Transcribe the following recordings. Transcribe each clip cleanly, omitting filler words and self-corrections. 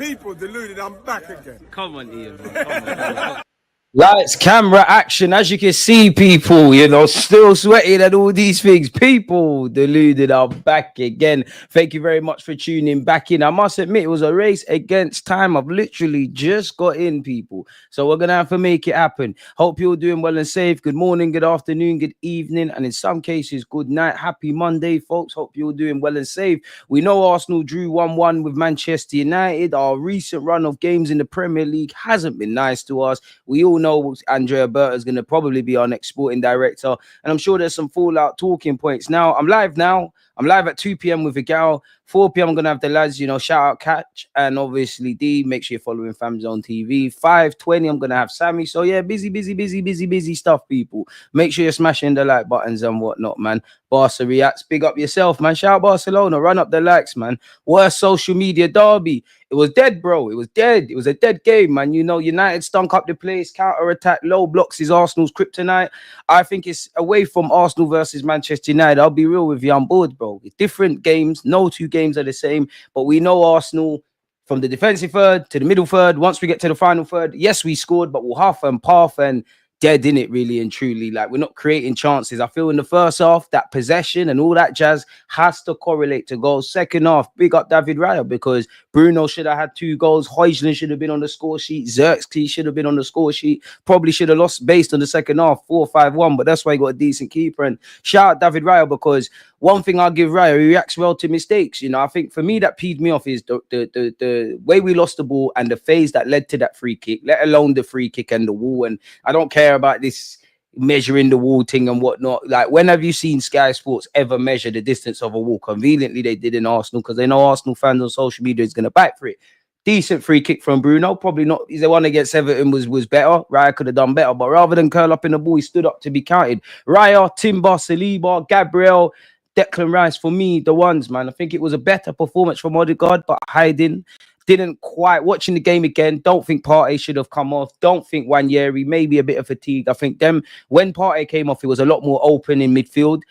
People, Deluded, I'm back again. Come on, Ian, man. Come on. Lights, camera, action. As you can see, people, still sweating and all these things. People, Deluded are back again. Thank you very much for tuning back in. I must admit, it was a race against time. I've literally just got in, people. So we're going to have to make it happen. Hope you're doing well and safe. Good morning, good afternoon, good evening, and in some cases, good night. Happy Monday, folks. Hope you're doing well and safe. We know Arsenal drew 1-1 with Manchester United. Our recent run of games in the Premier League hasn't been nice to us. We all know Andrea Berta is going to probably be our next sporting director, and I'm sure there's some fallout talking points. Now, I'm live at 2 p.m. with a gal. 4 p.m. I'm going to have the lads, shout out Catch, and obviously D. Make sure you're following FamZone TV. 5:20, I'm going to have Sammy. So yeah, busy stuff, people. Make sure you're smashing the like buttons and whatnot, man. Barca reacts. Big up yourself, man. Shout out Barcelona. Run up the likes, man. Worst social media derby. It was dead, bro. It was dead. It was a dead game, man. United stunk up the place. Counter-attack, low blocks is Arsenal's kryptonite. I think it's away from Arsenal versus Manchester United. I'll be real with you. I'm bored, bro. It's different games. No two games are the same. But we know Arsenal from the defensive third to the middle third. Once we get to the final third, yes, we scored, but we'll half and path and dead in it, really and truly. Like, we're not creating chances. I feel in the first half, that possession and all that jazz has to correlate to goals. Second half, big up David Raya, because Bruno should have had 2 goals. Højlund should have been on the score sheet. Zirkzee should have been on the score sheet. Probably should have lost based on the second half, 4-5-1, but that's why he got a decent keeper. And shout out David Raya, because one thing I'll give Raya, he reacts well to mistakes. I think for me that peed me off is the way we lost the ball and the phase that led to that free kick, let alone the free kick and the wall. And I don't care about this measuring the wall thing and whatnot. Like, when have you seen Sky Sports ever measure the distance of a wall? Conveniently, they did in Arsenal, because they know Arsenal fans on social media is going to back for it. Decent free kick from Bruno. Probably not. The one against Everton was better. Raya could have done better, but rather than curl up in the ball, he stood up to be counted. Raya, Timber, Saliba, Gabriel, Declan Rice, for me, the ones, man. I think it was a better performance from Odegaard, but hiding. Didn't quite. Watching the game again, don't think Partey should have come off. Don't think Wanyeri, maybe a bit of fatigue. I think when Partey came off, it was a lot more open in midfield.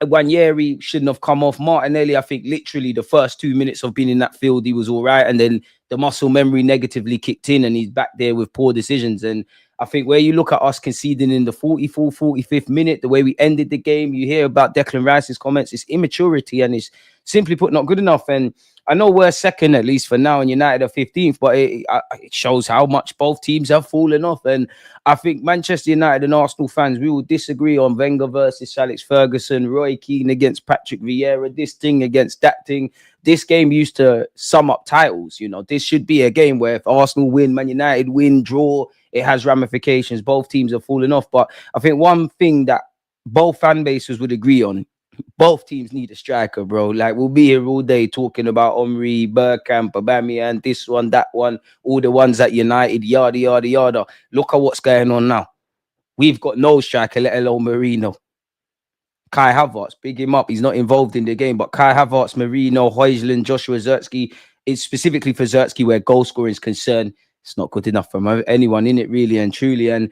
Wanyeri shouldn't have come off. Martinelli, I think literally the first 2 minutes of being in that field, he was all right. And then the muscle memory negatively kicked in and he's back there with poor decisions. And I think where you look at us conceding in the 44th, 45th minute, the way we ended the game, you hear about Declan Rice's comments, it's immaturity and it's simply put not good enough. And I know we're second, at least for now, and United are 15th, but it shows how much both teams have fallen off. And I think Manchester United and Arsenal fans, we will disagree on Wenger versus Alex Ferguson, Roy Keane against Patrick Vieira, this thing against that thing. This game used to sum up titles. This should be a game where if Arsenal win, Man United win, draw, it has ramifications. Both teams have fallen off. But I think one thing that both fan bases would agree on, both teams need a striker, bro. Like, we'll be here all day talking about Omri, Bergkamp, Aubameyang, this one, that one, all the ones at United, yada, yada, yada. Look at what's going on now. We've got no striker, let alone Marino. Kai Havertz, big him up. He's not involved in the game, but Kai Havertz, Marino, Højlund, Joshua Zirkzee, it's specifically for Zirkzee where goal scoring is concerned. It's not good enough for anyone in it, really and truly. And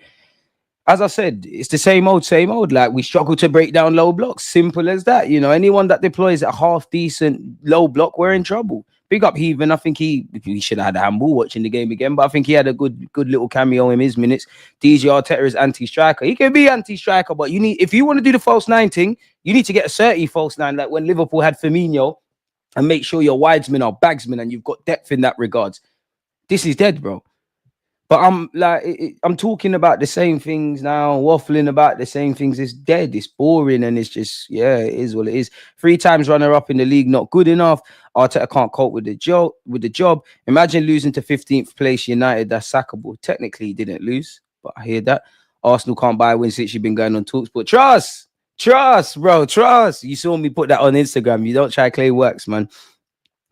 as I said, it's the same old. Like, we struggle to break down low blocks. Simple as that. Anyone that deploys a half decent low block, we're in trouble. Big up Heathen. I think he should have had a handball watching the game again, but I think he had a good little cameo in his minutes. DJ Arteta is anti-striker. He can be anti-striker, but if you want to do the false nine thing, you need to get a 30 false nine, like when Liverpool had Firmino, and make sure your widesmen are bagsmen and you've got depth in that regards. This is dead, bro. But I'm talking about the same things now, waffling about the same things. It's dead, it's boring, and it's just, yeah, it is what it is. 3 times runner-up in the league, not good enough. Arteta can't cope with the job. Imagine losing to 15th place United, that's sackable. Technically, he didn't lose, but I hear that. Arsenal can't buy a win since you've been going on talks. But trust, bro, trust. You saw me put that on Instagram. You don't try to claim works, man.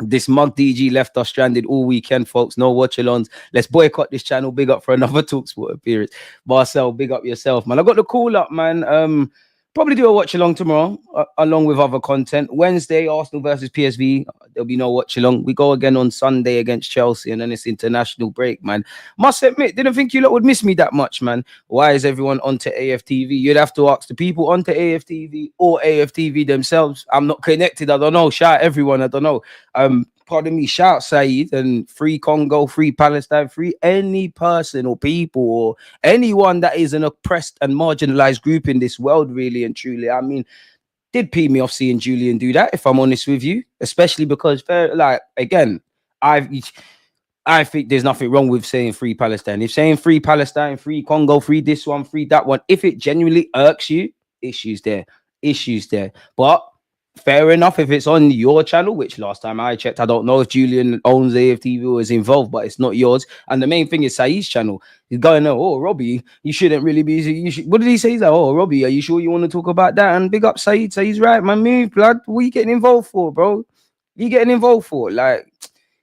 This mug DG left us stranded all weekend, folks. No watch-alongs. Let's boycott this channel. Big up for another TalkSport appearance. Marcel, big up yourself, man. I got the call up, man. Probably do a watch-along tomorrow, along with other content. Wednesday, Arsenal versus PSV. There'll be no watch-along. We go again on Sunday against Chelsea, and then it's international break, man. Must admit, didn't think you lot would miss me that much, man. Why is everyone onto AFTV? You'd have to ask the people onto AFTV or AFTV themselves. I'm not connected. I don't know. Shout out everyone. I don't know. pardon me, shout Saeed and free Congo, free Palestine, free any person or people or anyone that is an oppressed and marginalized group in this world, really and truly. I mean, did pee me off seeing Julian do that, if I'm honest with you, especially because, like, again, I think there's nothing wrong with saying free Palestine. If saying free Palestine, free Congo, free this one, free that one, if it genuinely irks you, issues there. But fair enough if it's on your channel, which last time I checked, I don't know if Julian owns AFTV or is involved, but it's not yours. And the main thing is Saeed's channel. He's going, oh, Robbie, you shouldn't really be. What did he say? He's like, oh, Robbie, are you sure you want to talk about that? And big up Saeed. Saeed's right, man. Move, blood. What are you getting involved for, bro? You getting involved for? Like,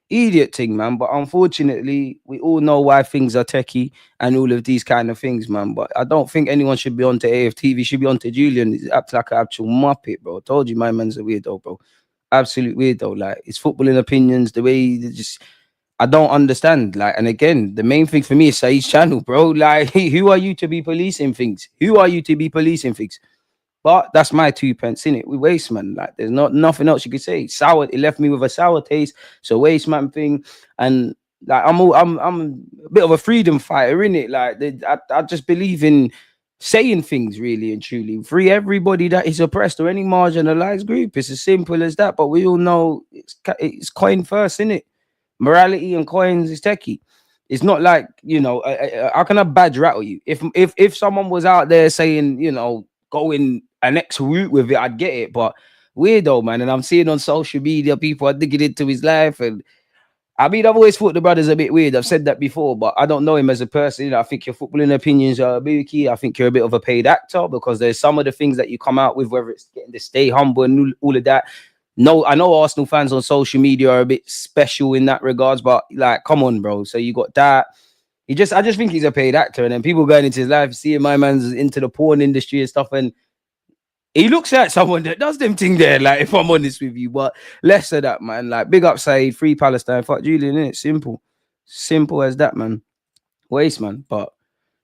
idiot thing, man. But unfortunately, we all know why things are techie and all of these kind of things, man. But I don't think anyone should be on to AFTV. Should be on to Julian. He's acts like an actual muppet, bro. I told you, my man's a weirdo, bro. Absolute weirdo. Like, his footballing opinions, the way he just, I don't understand. Like, and again, the main thing for me is Saeed's channel, bro. Like, who are you to be policing things? But that's my 2 pence in it. We waste, man. Like, there's nothing else you could say. Sour. It left me with a sour taste. So waste, man, thing. And like, I'm a bit of a freedom fighter, in it. Like, I just believe in saying things really and truly. Free everybody that is oppressed or any marginalized group. It's as simple as that. But we all know it's coin first, innit? Morality and coins is techie. It's not like, you know, how can I badge rattle you? If someone was out there saying, you know, going an X route with it, I'd get it. But weirdo, man. And I'm seeing on social media people are digging into his life. And I mean, I've always thought the brother's a bit weird. I've said that before, but I don't know him as a person. You know, I think your footballing opinions are booky. I think you're a bit of a paid actor, because there's some of the things that you come out with, whether it's getting to stay humble and all of that. No, I know Arsenal fans on social media are a bit special in that regards, but like, come on, bro. So you got that. I just think he's a paid actor, and then people going into his life, seeing my man's into the porn industry and stuff, and he looks like someone that does them thing there. Like, if I'm honest with you, but less of that, man. Like, big up Saeed, free Palestine, fuck Julian, innit? Simple as that, man. Waste, man. But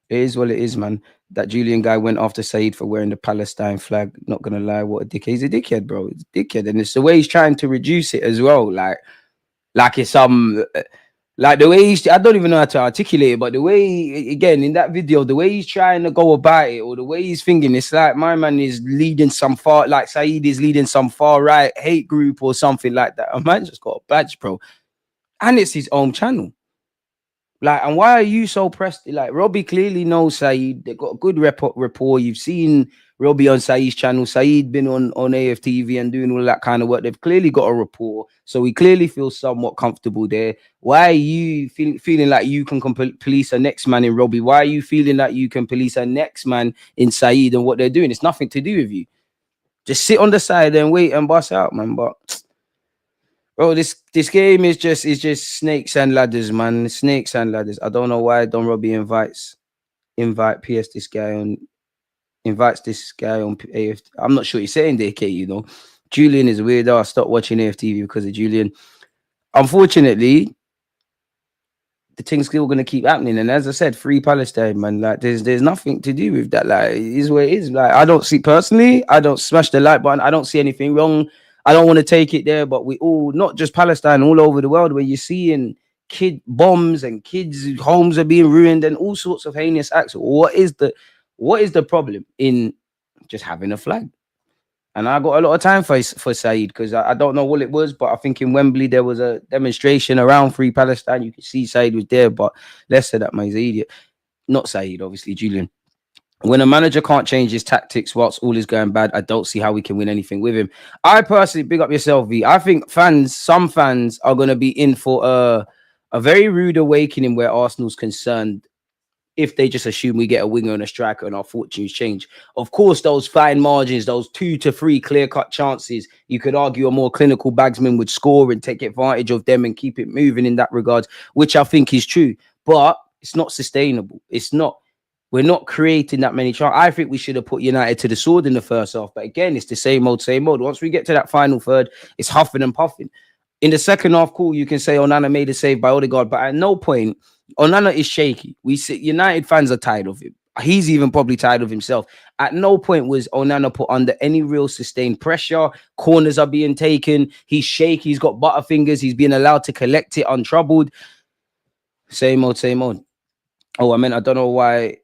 it is what it is, man. That Julian guy went after Saeed for wearing the Palestine flag. Not gonna lie, what a dickhead. He's a dickhead, bro. He's a dickhead, and it's the way he's trying to reduce it as well. Like it's some. Like the way I don't even know how to articulate it, but the way, again, in that video, the way he's trying to go about it, or the way he's thinking, it's like my man is leading some far, like Saeed is leading some far right hate group or something like that. A man just got a badge, bro. And it's his own channel. Like, and why are you so pressed? Like, Robbie clearly knows Saeed. They got a good rapport. You've seen Robbie on Saeed's channel. Saeed been on AFTV and doing all that kind of work. They've clearly got a rapport. So he clearly feels somewhat comfortable there. Why are you feeling like you can police a next man in Robbie? Why are you feeling like you can police a next man in Saeed and what they're doing? It's nothing to do with you. Just sit on the side and wait and bust out, man. But bro, this game is just snakes and ladders, man. Snakes and ladders. I don't know why Don Robbie invites this guy on AFT. I'm not sure he's saying DK, you know. Julian is weird. I stopped watching AFTV because of Julian. Unfortunately, the thing's still gonna keep happening. And as I said, free Palestine, man. Like, there's nothing to do with that. Like, it is what it is. Like, I don't smash the like button. I don't see anything wrong. I don't want to take it there, but we all, not just Palestine, all over the world, where you're seeing kid bombs and kids' homes are being ruined and all sorts of heinous acts. What is the problem in just having a flag? And I got a lot of time for Saeed, because I don't know what it was, but I think in Wembley there was a demonstration around Free Palestine. You could see Saeed was there, but less of that, man. He's an idiot. Not Saeed, obviously, Julian. When a manager can't change his tactics whilst all is going bad, I don't see how we can win anything with him. I personally, big up yourself, V. I think some fans are going to be in for a very rude awakening where Arsenal's concerned, if they just assume we get a winger and a striker and our fortunes change. Of course, those fine margins, those 2 to 3 clear-cut chances, you could argue a more clinical bagsman would score and take advantage of them and keep it moving in that regard, which I think is true. But it's not sustainable. It's not. We're not creating that many chances. I think we should have put United to the sword in the first half. But again, it's the same old, same old. Once we get to that final third, it's huffing and puffing. In the second half, cool, you can say Onana made a save by Odegaard, but at no point, Onana is shaky. United fans are tired of him. He's even probably tired of himself. At no point was Onana put under any real sustained pressure. Corners are being taken. He's shaky. He's got butterfingers. He's being allowed to collect it untroubled. Same old, same old. Oh, I mean, I don't know why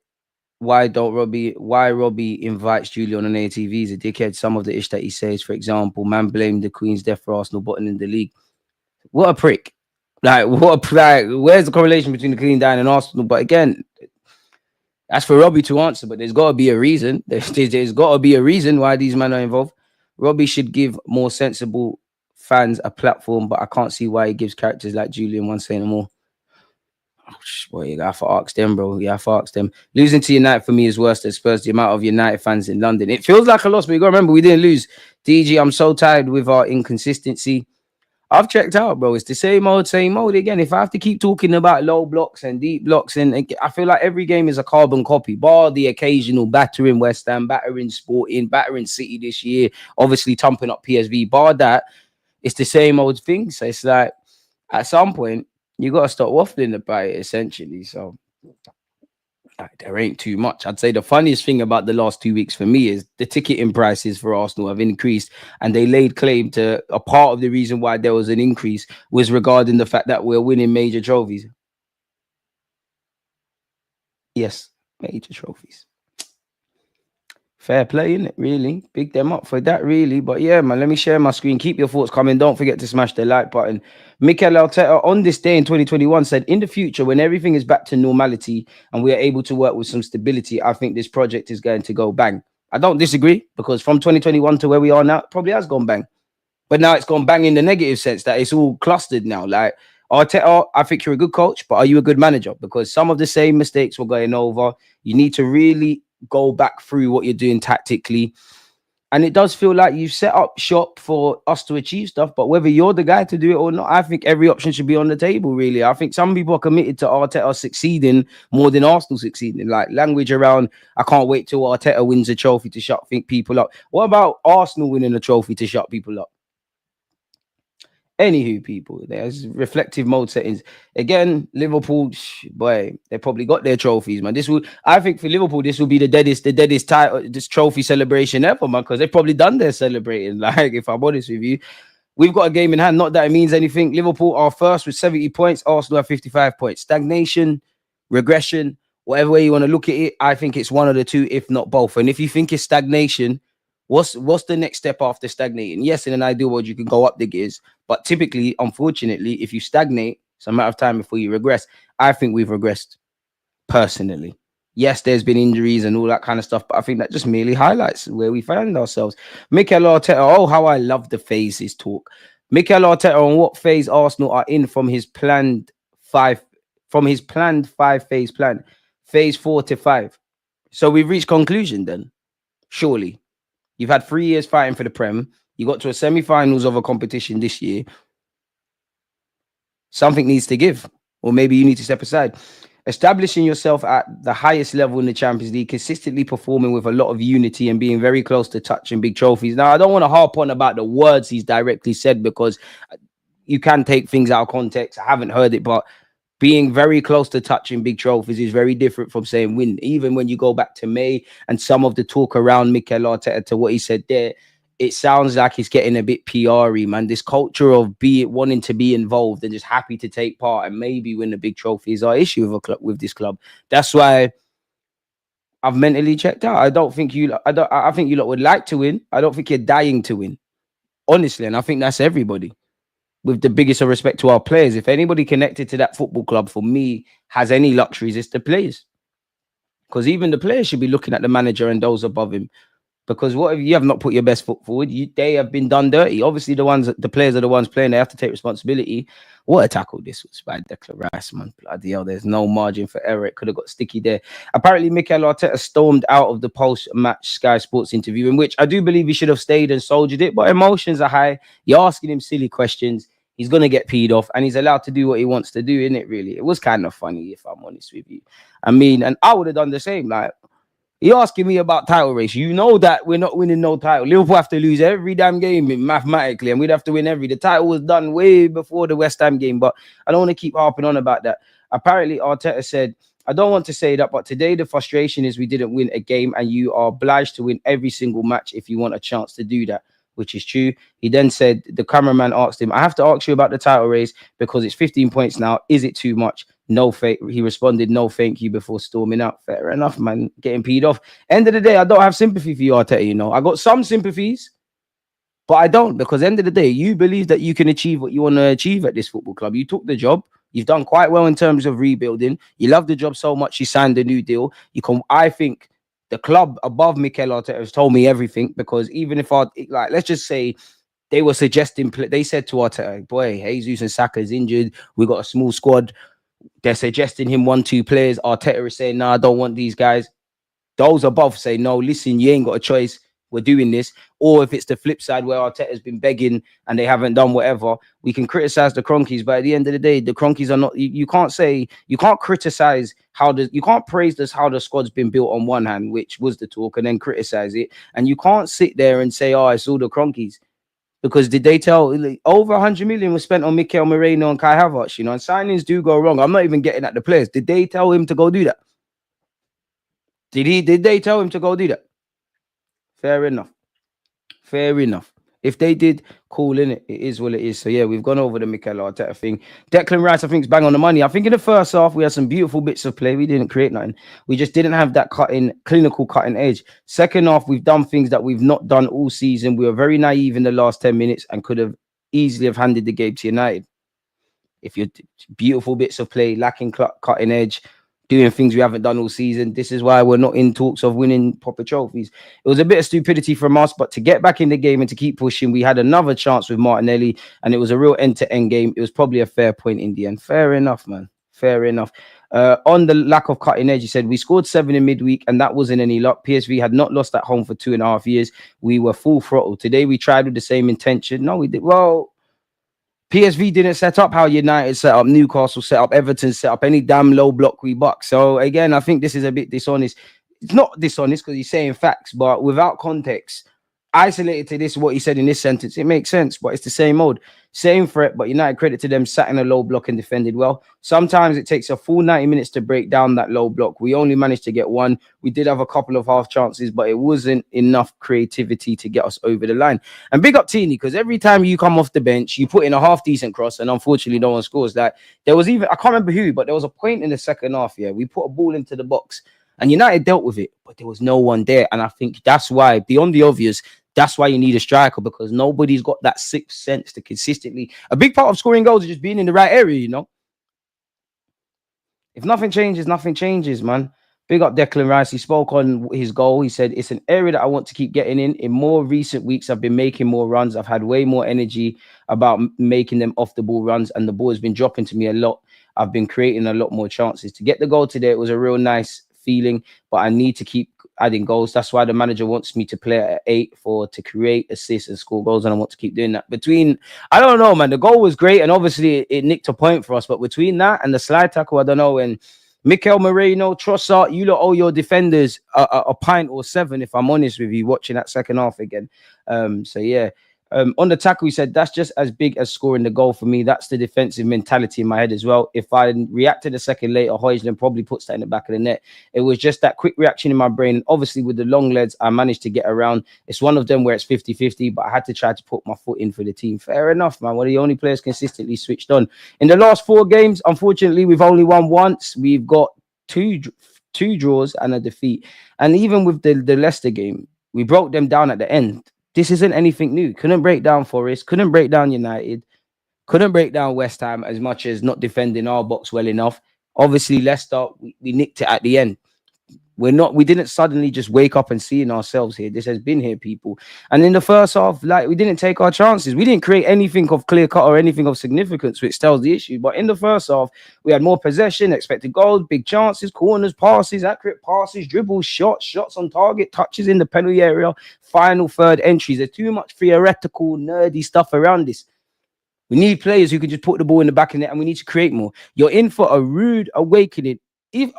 Robbie invites Julian on ATV. He's a dickhead. Some of the ish that he says, for example, man blamed the Queen's death for Arsenal bottom in the league. What a prick. Where's the correlation between the Queen dying and Arsenal? But again, that's for Robbie to answer, but there's got to be a reason. There's got to be a reason why these men are involved. Robbie should give more sensible fans a platform, but I can't see why he gives characters like Julian one saying more. Boy, you have to ask them, bro. You have to ask them. Losing to United for me is worse than Spurs. The amount of United fans in London, it feels like a loss, but you got to remember we didn't lose. DG, I'm so tired with our inconsistency. I've checked out, bro. It's the same old again. If I have to keep talking about low blocks and deep blocks, and I feel like every game is a carbon copy, bar the occasional battering West Ham, battering Sporting, battering City this year, obviously thumping up PSV. Bar that, it's the same old thing. So it's like at some point you got to stop waffling about it, essentially. So there ain't too much. I'd say the funniest thing about the last 2 weeks for me is the ticketing prices for Arsenal have increased, and they laid claim to a part of the reason why there was an increase was regarding the fact that we're winning major trophies. Yes, major trophies. Fair play, innit? Really. Big them up for that, really. But yeah, man, let me share my screen. Keep your thoughts coming. Don't forget to smash the like button. Mikel Arteta on this day in 2021 said, in the future, when everything is back to normality and we are able to work with some stability, I think this project is going to go bang. I don't disagree, because from 2021 to where we are now, it probably has gone bang. But now it's gone bang in the negative sense that it's all clustered now. Like, Arteta, I think you're a good coach, but are you a good manager? Because some of the same mistakes were going over. You need to really go back through what you're doing tactically. And it does feel like you've set up shop for us to achieve stuff, but whether you're the guy to do it or not, I think every option should be on the table, really. I think some people are committed to Arteta succeeding more than Arsenal succeeding. Like language around, I can't wait till Arteta wins a trophy to shut people up. What about Arsenal winning a trophy to shut people up? Anywho, people, there's reflective mode settings. Again, Liverpool, boy, they probably got their trophies, man. I think for Liverpool, this will be the deadest title, this trophy celebration ever, man, because they've probably done their celebrating. Like, if I'm honest with you, we've got a game in hand. Not that it means anything. Liverpool are first with 70 points. Arsenal have 55 points. Stagnation, regression, whatever way you want to look at it, I think it's one of the two, if not both. And if you think it's stagnation, what's the next step after stagnating? Yes, in an ideal world, you can go up the gears. But typically, unfortunately, if you stagnate, it's a matter of time before you regress. I think we've regressed, personally. Yes, there's been injuries and all that kind of stuff, but I think that just merely highlights where we find ourselves. Mikel Arteta, oh, how I love the phases talk. Mikel Arteta, on what phase Arsenal are in from his planned five-phase plan, phase 4 to 5. So we've reached conclusion then, surely. You've had 3 years fighting for the Prem. You got to a semi-finals of a competition this year. Something needs to give, or maybe you need to step aside. Establishing yourself at the highest level in the Champions League, consistently performing with a lot of unity and being very close to touching big trophies. Now, I don't want to harp on about the words he's directly said, because you can take things out of context. I haven't heard it, but being very close to touching big trophies is very different from saying win. Even when you go back to May and some of the talk around Mikel Arteta to what he said there, it sounds like he's getting a bit PR-y, man. This culture of wanting to be involved and just happy to take part and maybe win the big trophy is our issue with this club. That's why I've mentally checked out. I think you lot would like to win. I don't think you're dying to win, honestly. And I think that's everybody. With the biggest of respect to our players, if anybody connected to that football club for me has any luxuries, it's the players. Because even the players should be looking at the manager and those above him. Because what if you have not put your best foot forward? They have been done dirty. Obviously, the players are the ones playing. They have to take responsibility. What a tackle this was by Declan Rice, man. Bloody hell, there's no margin for error. It could have got sticky there. Apparently, Mikel Arteta stormed out of the post-match Sky Sports interview, in which I do believe he should have stayed and soldiered it, but emotions are high. You're asking him silly questions. He's going to get peed off, and he's allowed to do what he wants to do, innit, really? It was kind of funny, if I'm honest with you. I mean, and I would have done the same. Like, you're asking me about title race. You know that we're not winning no title. Liverpool have to lose every damn game mathematically, and we'd have to win every. The title was done way before the West Ham game, but I don't want to keep harping on about that. Apparently, Arteta said, I don't want to say that, but today the frustration is we didn't win a game, and you are obliged to win every single match if you want a chance to do that, which is true. He then said, the cameraman asked him, I have to ask you about the title race because it's 15 points now. Is it too much? No, he responded, no, thank you, before storming out. Fair enough, man. Getting peed off. End of the day, I don't have sympathy for you, Arteta, you know. I got some sympathies, but I don't, because end of the day, you believe that you can achieve what you want to achieve at this football club. You took the job. You've done quite well in terms of rebuilding. You love the job so much, you signed a new deal. You can, I think, the club above Mikel Arteta has told me everything, because even if let's just say they were suggesting, they said to Arteta, boy, Jesus and Saka is injured. We got a small squad. They're suggesting him 1-2 players. Arteta is saying, no, I don't want these guys. Those above say, no, listen, you ain't got a choice. We're doing this. Or if it's the flip side where Arteta's been begging and they haven't done whatever, we can criticize the Cronkies. But at the end of the day, the Cronkies are not, you can't criticize you can't praise this, how the squad's been built on one hand, which was the talk, and then criticize it. And you can't sit there and say, oh, it's all the Cronkies. Because did they tell, over 100 million was spent on Mikel Moreno and Kai Havertz, you know, and signings do go wrong. I'm not even getting at the players. Did they tell him to go do that? Did they tell him to go do that? Fair enough. Fair enough. If they did, cool, in it. It is what it is. So yeah, we've gone over the Mikel Arteta thing. Declan Rice, I think, is bang on the money. I think in the first half we had some beautiful bits of play. We didn't create nothing. We just didn't have that clinical cutting edge. Second half, we've done things that we've not done all season. We were very naive in the last 10 minutes and could have easily have handed the game to United. If you're beautiful bits of play, lacking cutting edge, doing things we haven't done all season. This is why we're not in talks of winning proper trophies. It was a bit of stupidity from us, but to get back in the game and to keep pushing, we had another chance with Martinelli, and it was a real end-to-end game. It was probably a fair point in the end. Fair enough, man. Fair enough. On the lack of cutting edge, he said, we scored 7 in midweek, and that wasn't any luck. PSV had not lost at home for 2.5 years. We were full throttle. Today, we tried with the same intention. No, we did. Well, PSV didn't set up how United set up, Newcastle set up, Everton set up, any damn low block we buck. So again, I think this is a bit dishonest. It's not dishonest because he's saying facts, but without context, isolated to this, what he said in this sentence, it makes sense, but it's the same mode. Same threat, but United, credit to them, sat in a low block and defended well. Sometimes it takes a full 90 minutes to break down that low block. We only managed to get one. We did have a couple of half chances, but it wasn't enough creativity to get us over the line. And big up Tini, because every time you come off the bench, you put in a half decent cross, and unfortunately no one scores. Like, there was even, I can't remember who, but there was a point in the second half, yeah, we put a ball into the box and United dealt with it, but there was no one there. And I think that's why, beyond the obvious, that's why you need a striker, because nobody's got that sixth sense to consistently. A big part of scoring goals is just being in the right area, you know. If nothing changes, man. Big up Declan Rice. He spoke on his goal. He said, it's an area that I want to keep getting in. In more recent weeks, I've been making more runs. I've had way more energy about making them off the ball runs, and the ball has been dropping to me a lot. I've been creating a lot more chances. To get the goal today, it was a real nice feeling, but I need to keep adding goals. That's why the manager wants me to play at 8 to create, assist, and score goals, and I want to keep doing that. I don't know, man. The goal was great, and obviously it nicked a point for us, but between that and the slide tackle, I don't know. And Mikel Moreno, Trossard, you lot owe your defenders a pint or 7, if I'm honest with you, watching that second half again. So yeah. On the tackle, he said, that's just as big as scoring the goal for me. That's the defensive mentality in my head as well. If I reacted a second later, Højlund probably puts that in the back of the net. It was just that quick reaction in my brain. And obviously, with the long legs, I managed to get around. It's one of them where it's 50-50, but I had to try to put my foot in for the team. Fair enough, man. One of the only players consistently switched on. In the last 4 games, unfortunately, we've only won once. We've got two draws and a defeat. And even with the Leicester game, we broke them down at the end. This isn't anything new. Couldn't break down Forest, couldn't break down United, couldn't break down West Ham as much as not defending our box well enough. Obviously, Leicester, we nicked it at the end. We didn't suddenly just wake up and seeing ourselves here. This has been here, people. And in the first half, we didn't take our chances. We didn't create anything of clear cut or anything of significance, which tells the issue. But in the first half, we had more possession, expected goals, big chances, corners, passes, accurate passes, dribbles, shots on target, touches in the penalty area, final third entries. There's too much theoretical, nerdy stuff around this. We need players who can just put the ball in the back of the net, and we need to create more. You're in for a rude awakening.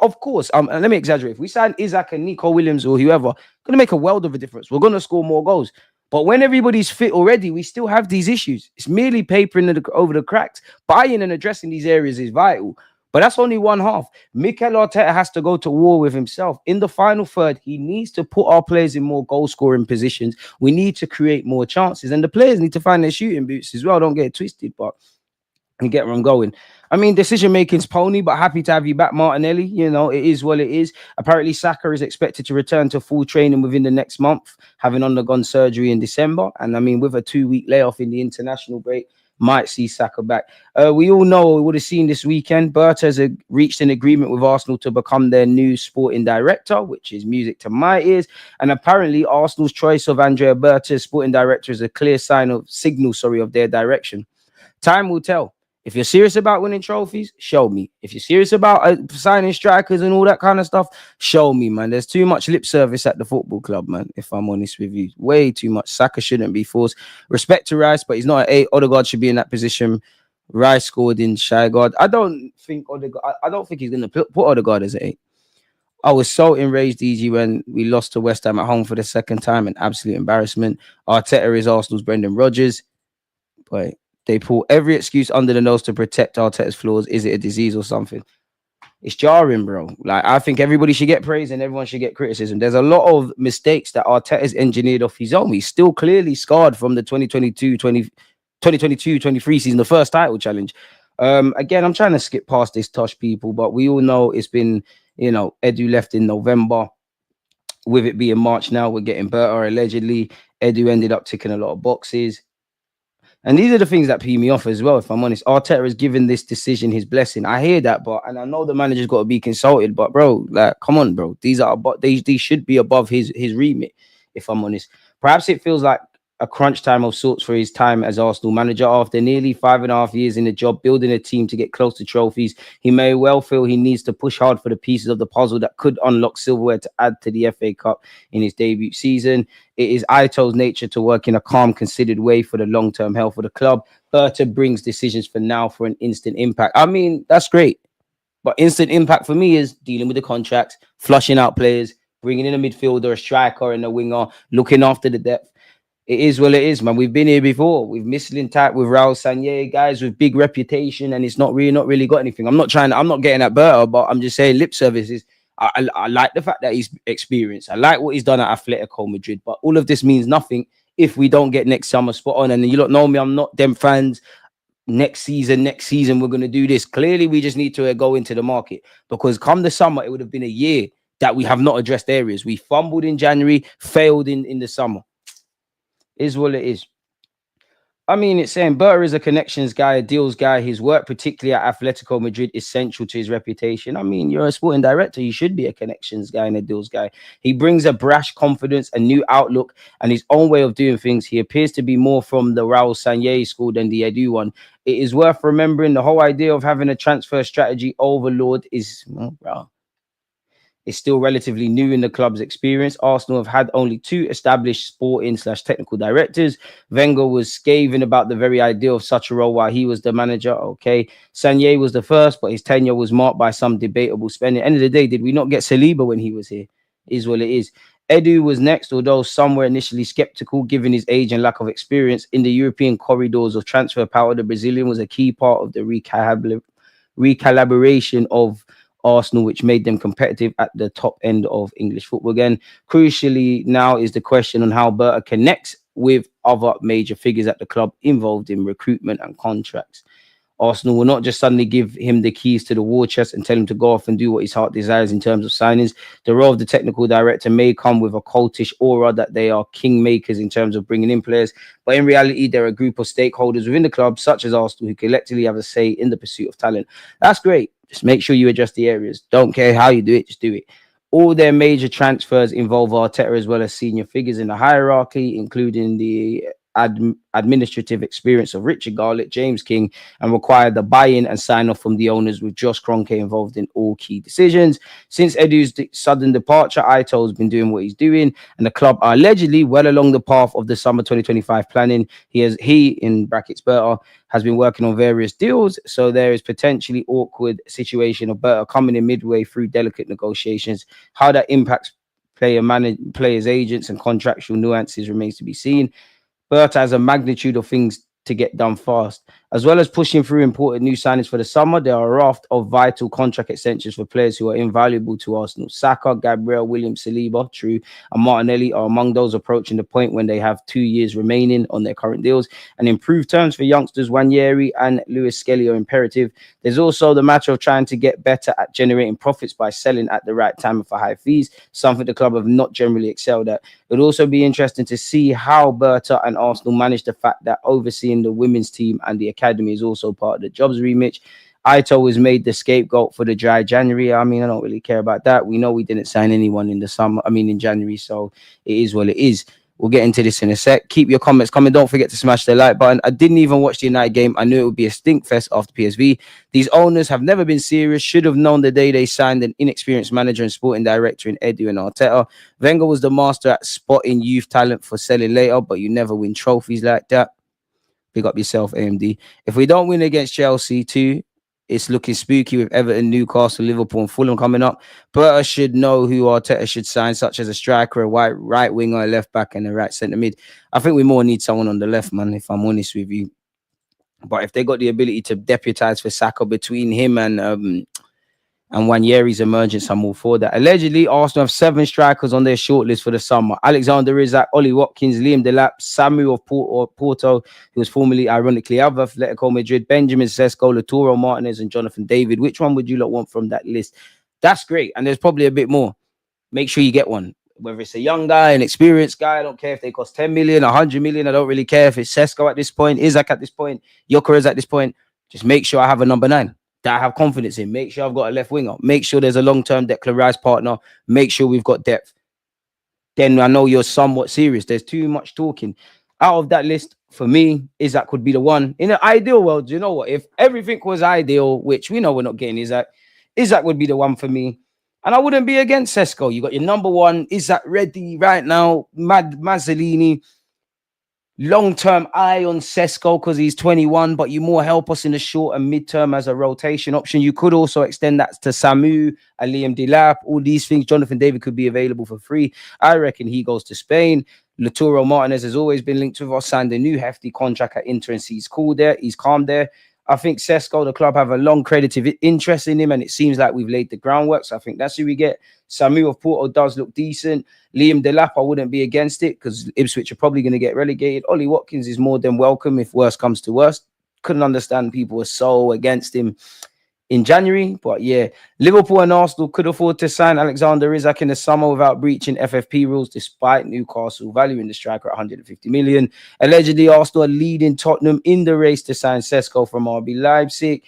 Of course, let me exaggerate. If we sign Isaac and Nico Williams or whoever, going to make a world of a difference. We're going to score more goals. But when everybody's fit already, we still have these issues. It's merely papering over the cracks. Buying and addressing these areas is vital. But that's only one half. Mikel Arteta has to go to war with himself. In the final third, he needs to put our players in more goal-scoring positions. We need to create more chances. And the players need to find their shooting boots as well. Don't get it twisted, but you get where I'm going. I mean, decision making's pony, but happy to have you back, Martinelli. You know, it is what it is. Apparently, Saka is expected to return to full training within the next month, having undergone surgery in December. And I mean, with a 2-week layoff in the international break, might see Saka back. We all know, we would have seen this weekend, Berta has reached an agreement with Arsenal to become their new sporting director, which is music to my ears. And apparently, Arsenal's choice of Andrea Berta as sporting director is a clear signal of their direction. Time will tell. If you're serious about winning trophies, show me. If you're serious about signing strikers and all that kind of stuff, show me, man. There's too much lip service at the football club, man, if I'm honest with you. Way too much. Saka shouldn't be forced. Respect to Rice, but he's not an 8. Odegaard should be in that position. Rice scored in Shyguard. I don't think he's going to put Odegaard as an 8. I was so enraged, EG, when we lost to West Ham at home for the second time. An absolute embarrassment. Arteta is Arsenal's Brendan Rodgers. But they pull every excuse under the nose to protect Arteta's flaws. Is it a disease or something? It's jarring, bro. Like, I think everybody should get praise and everyone should get criticism. There's a lot of mistakes that Arteta's engineered off his own. He's still clearly scarred from the 2022-23 season, the first title challenge. Again, I'm trying to skip past this, Tosh people, but we all know it's been, Edu left in November. With it being March now, we're getting Berta allegedly. Edu ended up ticking a lot of boxes. And these are the things that pee me off as well, if I'm honest. Arteta has given this decision his blessing. I hear that, and I know the manager's got to be consulted, but bro, like, come on, bro. These should be above his remit, if I'm honest. Perhaps it feels like a crunch time of sorts for his time as Arsenal manager. After nearly 5.5 years in the job, building a team to get close to trophies, he may well feel he needs to push hard for the pieces of the puzzle that could unlock silverware to add to the FA Cup in his debut season. It is Aito's nature to work in a calm, considered way for the long-term health of the club. Berta brings decisions for now for an instant impact. I mean, that's great. But instant impact for me is dealing with the contracts, flushing out players, bringing in a midfielder, a striker and a winger, looking after the depth. It is what it is, man. We've been here before. We've Michelin type with Raul Sanye, guys with big reputation, and it's not really got anything. I'm not getting at Berta, but I'm just saying lip services. I like the fact that he's experienced. I like what he's done at Atletico Madrid, but all of this means nothing if we don't get next summer spot on. And you don't know me, I'm not them fans. Next season, we're going to do this. Clearly, we just need to go into the market, because come the summer, it would have been a year that we have not addressed areas. We fumbled in January, failed in the summer. Is what it is. I mean, it's saying Berta is a connections guy, a deals guy. His work, particularly at Atletico Madrid, is central to his reputation. I mean, you're a sporting director. You should be a connections guy and a deals guy. He brings a brash confidence, a new outlook, and his own way of doing things. He appears to be more from the Raul Sanye school than the Edu one. It is worth remembering the whole idea of having a transfer strategy overlord is... It's still relatively new in the club's experience. Arsenal have had only 2 established sporting/technical directors. Wenger was scathing about the very idea of such a role while he was the manager. Okay, Sanye was the first, but his tenure was marked by some debatable spending. End of the day, did we not get Saliba when he was here? Is what it is. Edu was next, although some were initially skeptical given his age and lack of experience in the European corridors of transfer power. The Brazilian was a key part of the recalibration of Arsenal, which made them competitive at the top end of English football again. Crucially, now is the question on how Berta connects with other major figures at the club involved in recruitment and contracts. Arsenal will not just suddenly give him the keys to the war chest and tell him to go off and do what his heart desires in terms of signings. The role of the technical director may come with a cultish aura that they are kingmakers in terms of bringing in players, but in reality, they're a group of stakeholders within the club, such as Arsenal, who collectively have a say in the pursuit of talent. That's great. Just make sure you adjust the areas. Don't care how you do it, just do it. All their major transfers involve Arteta as well as senior figures in the hierarchy, including the administrative experience of Richard Garlett, James King, and require the buy-in and sign-off from the owners, with Josh Kroenke involved in all key decisions. Since Edu's sudden departure, Aito's been doing what he's doing, and the club are allegedly well along the path of the summer 2025 planning. He in brackets Berta has been working on various deals, so there is potentially awkward situation of Berta coming in midway through delicate negotiations. How that impacts players, agents, and contractual nuances remains to be seen. Berta has a magnitude of things to get done fast. As well as pushing through important new signings for the summer, there are a raft of vital contract extensions for players who are invaluable to Arsenal. Saka, Gabriel, William Saliba, true, and Martinelli are among those approaching the point when they have 2 years remaining on their current deals. And improved terms for youngsters Wanyeri and Lewis Skelly are imperative. There's also the matter of trying to get better at generating profits by selling at the right time for high fees, something the club have not generally excelled at. It would also be interesting to see how Berta and Arsenal manage the fact that overseeing the women's team and the academy is also part of the job's remit. Ito was made the scapegoat for the dry January. I mean, I don't really care about that. We know we didn't sign anyone in the summer. In January. So it is what it is. We'll get into this in a sec. Keep your comments coming. Don't forget to smash the like button. I didn't even watch the United game. I knew it would be a stink fest after PSV. These owners have never been serious. Should have known the day they signed an inexperienced manager and sporting director in Edu and Arteta. Wenger was the master at spotting youth talent for selling later, but you never win trophies like that. Pick up yourself, AMD. If we don't win against Chelsea too, it's looking spooky with Everton, Newcastle, Liverpool, and Fulham coming up. Berta should know who Arteta should sign, such as a striker, a right winger, a left back, and a right centre mid. I think we more need someone on the left, man, if I'm honest with you. But if they got the ability to deputise for Saka between him and Wanyeri's emergence, I'm all for that. Allegedly, Arsenal have 7 strikers on their shortlist for the summer. Alexander Isak, Ollie Watkins, Liam Delap, Samu of Porto, who was formerly, ironically, of Atletico Madrid, Benjamin Sesko, Lautaro Martinez, and Jonathan David. Which one would you lot want from that list? That's great. And there's probably a bit more. Make sure you get one. Whether it's a young guy, an experienced guy, I don't care if they cost 10 million, 100 million. I don't really care if it's Sesko at this point, Isak at this point, Gyökeres at this point. Just make sure I have a number 9 that I have confidence in. Make sure I've got a left winger. Make sure there's a long-term Declan Rice partner. Make sure we've got depth. Then I know you're somewhat serious. There's too much talking. Out of that list, for me, Isak could be the one. In an ideal world, you know what? If everything was ideal, which we know we're not getting Isak would be the one for me. And I wouldn't be against Sesko. You got your number 1, Isak ready right now, Mazzolini. Long-term eye on Sesko because he's 21, but you more help us in the short and mid-term as a rotation option. You could also extend that to Samu and Liam Delap. All these things, Jonathan David could be available for free. I reckon he goes to Spain. Lautaro Martinez has always been linked with us, signed a new hefty contract at Inter, and he's cool there. He's calm there. I think Sesko, the club, have a long credited interest in him, and it seems like we've laid the groundwork. So I think that's who we get. Samu of Porto does look decent. Liam Delap, I wouldn't be against it because Ipswich are probably going to get relegated. Ollie Watkins is more than welcome if worse comes to worst. Couldn't understand people were so against him in January. But yeah, Liverpool and Arsenal could afford to sign Alexander Isak in the summer without breaching FFP rules, despite Newcastle valuing the striker at 150 million. Allegedly, Arsenal are leading Tottenham in the race to sign Sesko from RB Leipzig.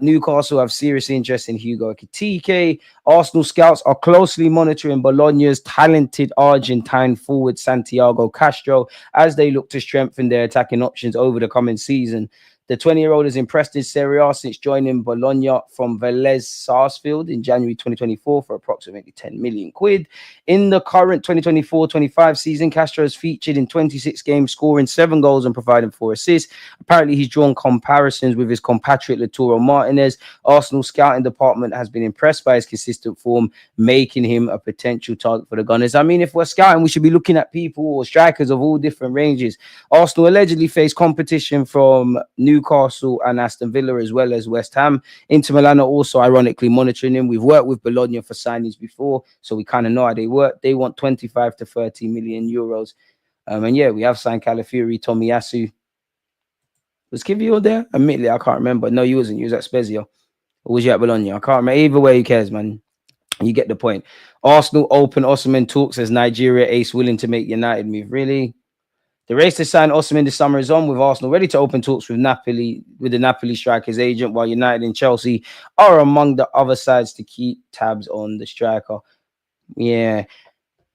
Newcastle have serious interest in Hugo Ekitike. Arsenal scouts are closely monitoring Bologna's talented Argentine forward Santiago Castro as they look to strengthen their attacking options over the coming season. The 20-year-old has impressed in Serie A since joining Bologna from Vélez Sarsfield in January 2024 for approximately 10 million quid. In the current 2024-25 season, Castro has featured in 26 games, scoring 7 goals and providing 4 assists. Apparently, he's drawn comparisons with his compatriot Lautaro Martinez. Arsenal scouting department has been impressed by his consistent form, making him a potential target for the Gunners. I mean, if we're scouting, we should be looking at people or strikers of all different ranges. Arsenal allegedly face competition from Newcastle and Aston Villa, as well as West Ham. Inter Milan are also ironically monitoring him. We've worked with Bologna for signings before, so we kind of know how they work. They want 25 to 30 million euros. And yeah, we have signed Calafiori, Tomiyasu. Was Kivior there? Admittedly, I can't remember. No, he wasn't. He was at Spezia. Or was you at Bologna? I can't remember. Either way, who cares, man? You get the point. Arsenal open Osimhen talks as Nigeria ace willing to make United move. Really? The race to sign Osimhen this summer is on, with Arsenal ready to open talks with the Napoli striker's agent, while United and Chelsea are among the other sides to keep tabs on the striker. Yeah.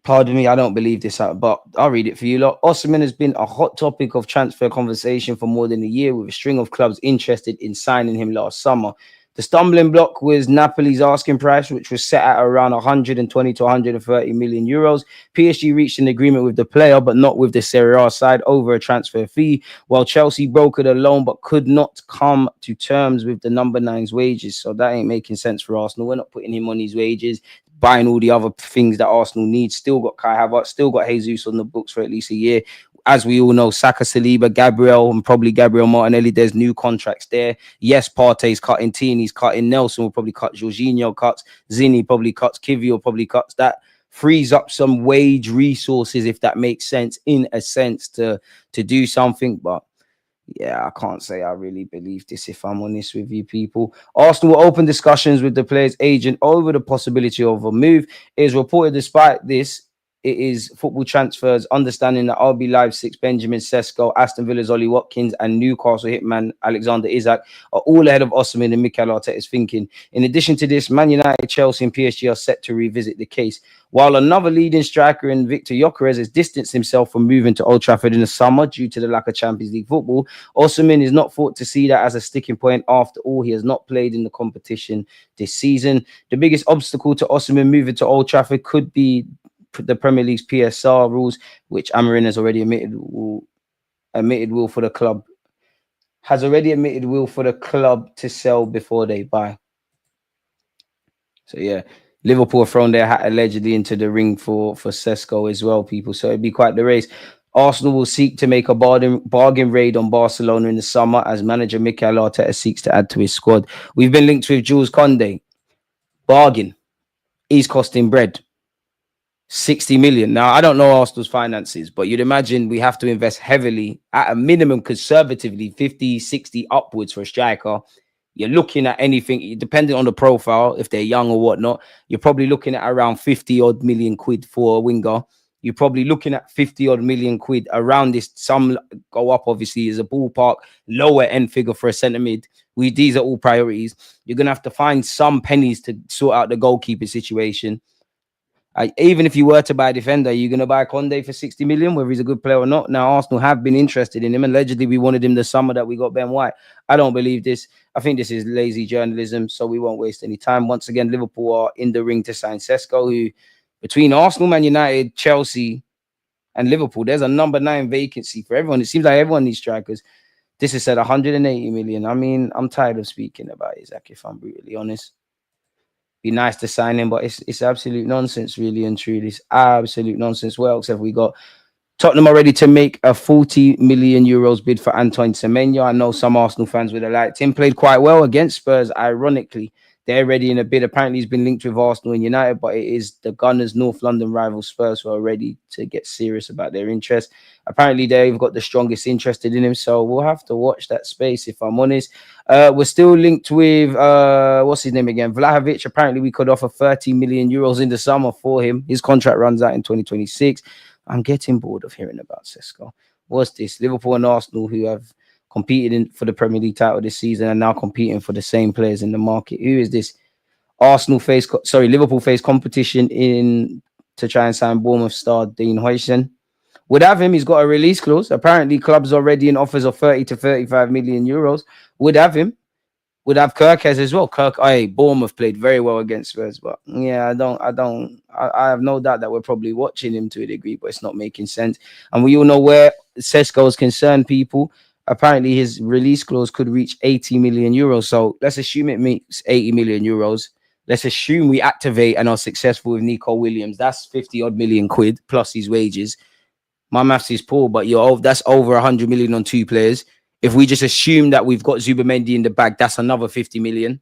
Pardon me, I don't believe this, but I'll read it for you lot. Osimhen has been a hot topic of transfer conversation for more than a year, with a string of clubs interested in signing him last summer. The stumbling block was Napoli's asking price, which was set at around 120 to 130 million euros. PSG reached an agreement with the player, but not with the Serie A side, over a transfer fee, while Chelsea brokered a loan but could not come to terms with the number 9's wages. So that ain't making sense for Arsenal. We're not putting him on his wages, buying all the other things that Arsenal needs. Still got Kai Havertz, still got Jesus on the books for at least a year. as we all know, Saka, Saliba, Gabriel, and probably Gabriel Martinelli, there's new contracts there. Yes, Partey's cutting, Tini's cutting, Nelson will probably cut, Jorginho cuts, Zini probably cuts, Kivio probably cuts. That frees up some wage resources, if that makes sense, in a sense, to do something. But yeah, I can't say I really believe this, if I'm honest with you people. Arsenal will open discussions with the player's agent over the possibility of a move. It is reported despite this, it is football transfers, understanding that RB Leipzig, Benjamin Sesko, Aston Villa's Ollie Watkins, and Newcastle hitman Alexander Isak are all ahead of Osimhen and Mikel Arteta's thinking. In addition to this, Man United, Chelsea, and PSG are set to revisit the case. While another leading striker in Victor Gyökeres has distanced himself from moving to Old Trafford in the summer due to the lack of Champions League football, Osimhen is not thought to see that as a sticking point. After all, he has not played in the competition this season. The biggest obstacle to Osimhen moving to Old Trafford could be the Premier League's PSR rules, which Amorim has already admitted will for the club to sell before they buy. So yeah, Liverpool have thrown their hat allegedly into the ring for Sesko as well, people. So it'd be quite the race. Arsenal will seek to make a bargain raid on Barcelona in the summer as manager Mikel Arteta seeks to add to his squad. We've been linked with Jules Koundé. Bargain. He's costing bread. 60 million. Now, I don't know Arsenal's finances, but you'd imagine we have to invest heavily, at a minimum, conservatively, 50, 60 upwards for a striker. You're looking at anything, depending on the profile, if they're young or whatnot, you're probably looking at around 50 odd million quid for a winger. You're probably looking at 50 odd million quid around this. Some go up, obviously, as a ballpark, lower end figure for a centre mid. These are all priorities. You're going to have to find some pennies to sort out the goalkeeper situation. Even if you were to buy a defender, you're going to buy Koundé for 60 million, whether he's a good player or not. Now, Arsenal have been interested in him. Allegedly, we wanted him the summer that we got Ben White. I don't believe this. I think this is lazy journalism, so we won't waste any time. Once again, Liverpool are in the ring to sign Sesko, who, between Arsenal, Man United, Chelsea, and Liverpool, there's a number 9 vacancy for everyone. It seems like everyone needs strikers. This is said 180 million. I mean, I'm tired of speaking about Isak, if I'm brutally honest. Be nice to sign him, but it's absolute nonsense, really and truly. It's absolute nonsense. What else have we got? Tottenham are ready to make a 40 million euros bid for Antoine Semenyo. I know some Arsenal fans would have liked him. Played quite well against Spurs, ironically. They're ready in a bid. Apparently, he's been linked with Arsenal and United, but it is the Gunners' North London rival Spurs who are ready to get serious about their interest. Apparently, they've got the strongest interested in him, so we'll have to watch that space, if I'm honest. We're still linked with, what's his name again? Vlahovic. Apparently, we could offer 30 million euros in the summer for him. His contract runs out in 2026. I'm getting bored of hearing about Sesko. What's this? Liverpool and Arsenal, who have competed for the Premier League title this season, and now competing for the same players in the market. Who is this? Liverpool face competition to try and sign Bournemouth star Dean Huijsen. Would have him. He's got a release clause. Apparently, clubs are already in offers of 30 to 35 million euros. Would have him. Would have Kirkes as well. Bournemouth played very well against Spurs, but yeah, I have no doubt that we're probably watching him to a degree, but it's not making sense. And we all know where Sesko is concerned, people. Apparently, his release clause could reach 80 million euros. So let's assume it makes 80 million euros. Let's assume we activate and are successful with Nico Williams. That's 50 odd million quid plus his wages. My maths is poor, but that's over 100 million on 2 players. If we just assume that we've got Zubimendi in the bag, that's another 50 million.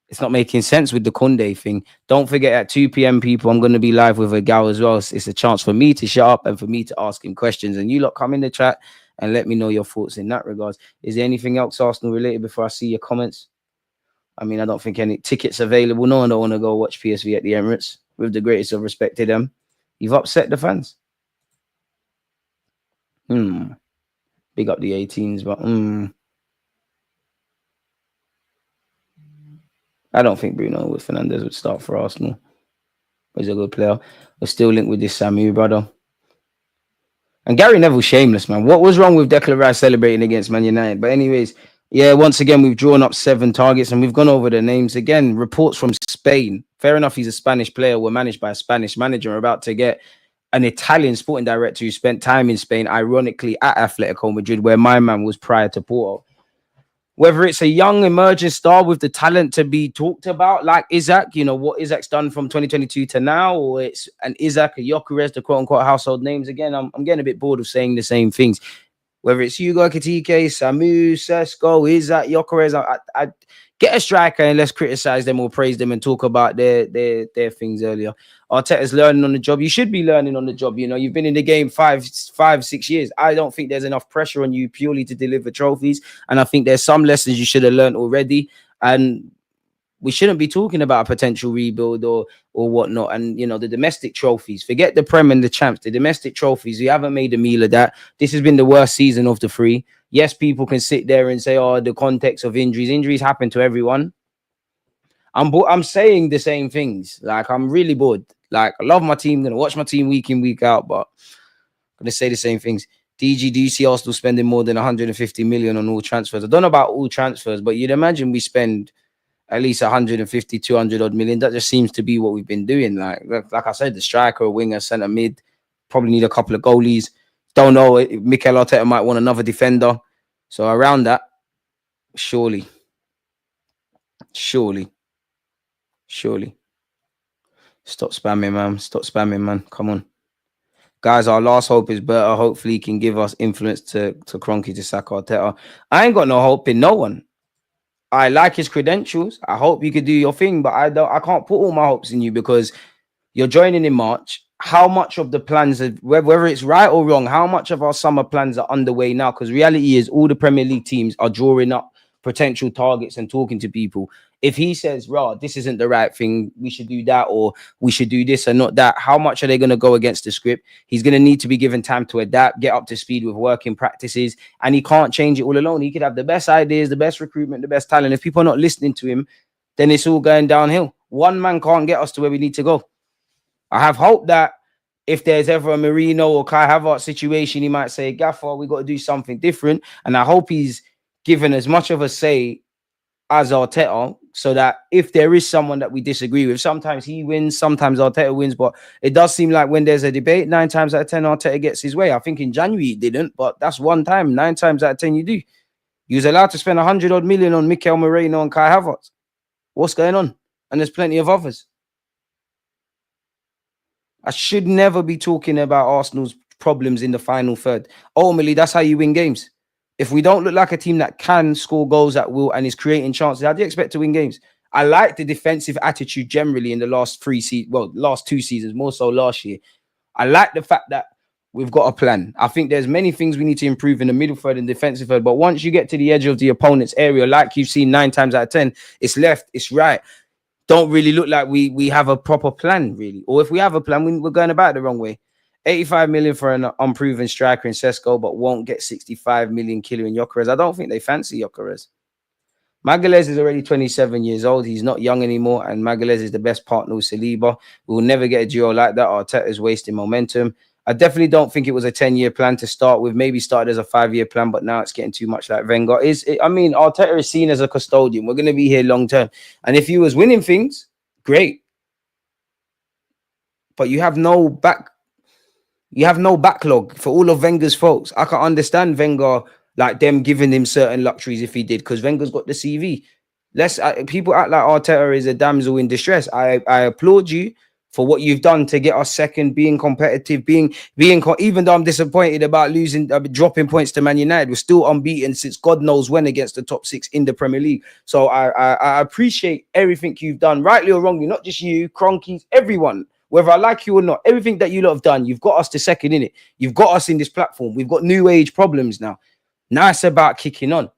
It's not making sense with the Koundé thing. Don't forget at 2 p.m, people, I'm going to be live with a gal as well. It's a chance for me to shut up and for me to ask him questions. And you lot come in the chat and let me know your thoughts in that regards. Is there anything else Arsenal related before I see your comments? I mean, I don't think any tickets available. No one don't want to go watch PSV at the Emirates. With the greatest of respect to them. You've upset the fans. Big up the 18s, but I don't think Bruno Fernandes would start for Arsenal. He's a good player. We're still linked with this Samu brother. And Gary Neville's shameless, man. What was wrong with Declan Rice celebrating against Man United? But anyways, yeah, once again, we've drawn up 7 targets and we've gone over the names. Again, reports from Spain. Fair enough, he's a Spanish player. We're managed by a Spanish manager. We're about to get an Italian sporting director who spent time in Spain, ironically, at Atletico Madrid, where my man was prior to Porto. whether it's a young emerging star with the talent to be talked about, like Isaac, you know, what Isaac's done from 2022 to now, or it's an Isaac, a Gyökeres, the quote-unquote household names. Again, I'm getting a bit bored of saying the same things. Whether it's Hugo Ekitike, Samu, Sesko, Isaac, Gyökeres, I get a striker and let's criticize them or praise them and talk about their things earlier. Arteta's learning on the job. You should be learning on the job. You know, you've been in the game 5-6 years. I don't think there's enough pressure on you purely to deliver trophies. And I think there's some lessons you should have learned already. And we shouldn't be talking about a potential rebuild or whatnot. And, you know, the domestic trophies, forget the Prem and the champs, the domestic trophies, we haven't made a meal of that. This has been the worst season of the three. Yes, people can sit there and say, oh, the context of injuries. Injuries happen to everyone. I'm saying the same things. Like, I'm really bored. Like, I love my team. I'm going to watch my team week in, week out, but I'm going to say the same things. DG, do you see Arsenal spending more than 150 million on all transfers? I don't know about all transfers, but you'd imagine we spend at least 150, 200 odd million. That just seems to be what we've been doing. Like I said, the striker, a winger, centre mid, probably need a couple of goalies. Don't know. Mikel Arteta might want another defender. So around that, surely. Stop spamming, man. Stop spamming, man. Come on. Guys, our last hope is Berta. Hopefully he can give us influence to Kroenke to sack Arteta. I ain't got no hope in no one. I like his credentials. I hope you could do your thing, but I can't put all my hopes in you because you're joining in March. How much of the plans, whether it's right or wrong, how much of our summer plans are underway now? Because reality is all the Premier League teams are drawing up potential targets and talking to people. If he says, "Rah, this isn't the right thing, we should do that, or we should do this and not that," how much are they going to go against the script? He's going to need to be given time to adapt, get up to speed with working practices, and he can't change it all alone. He could have the best ideas, the best recruitment, the best talent. If people are not listening to him, then it's all going downhill. One man can't get us to where we need to go. I have hope that if there's ever a Marino or Kai Havertz situation, he might say, "Gaffer, we got to do something different." And I hope he's given as much of a say as Arteta, so that if there is someone that we disagree with, sometimes he wins, sometimes Arteta wins, but it does seem like when there's a debate, 9 times out of 10 Arteta gets his way. I think in January he didn't, but that's one time. 9 times out of 10 you do. He was allowed to spend 100 odd million on Mikel Merino and Kai Havertz. What's going on? And there's plenty of others. I should never be talking about Arsenal's problems in the final third. Ultimately, that's how you win games. If we don't look like a team that can score goals at will and is creating chances, how do you expect to win games? I like the defensive attitude generally in the last 2 seasons, more so last year. I like the fact that we've got a plan. I think there's many things we need to improve in the middle third and defensive third. But once you get to the edge of the opponent's area, like you've seen 9 times out of 10, it's left, it's right. Don't really look like we have a proper plan, really. Or if we have a plan, we're going about it the wrong way. 85 million for an unproven striker in Sesko, but won't get 65 million killer in Gyökeres. I don't think they fancy Gyökeres. Magalhaes is already 27 years old. He's not young anymore, and Magalhaes is the best partner with Saliba. We will never get a duo like that. Arteta is wasting momentum. I definitely don't think it was a 10-year plan to start with. Maybe started as a 5-year plan, but now it's getting too much like Wenger. Arteta is seen as a custodian. We're going to be here long term. And if he was winning things, great. But you have no backlog for all of Wenger's faults. I can understand Wenger, like them giving him certain luxuries if he did, because Wenger's got the CV. People act like Arteta is a damsel in distress. I applaud you for what you've done to get us second, being competitive, even though I'm disappointed about dropping points to Man United, we're still unbeaten since God knows when against the top 6 in the Premier League. So I appreciate everything you've done, rightly or wrongly, not just you, Kroenke, everyone. Whether I like you or not, everything that you lot have done, you've got us to second in it. You've got us in this platform. We've got new age problems now. Now it's about kicking on.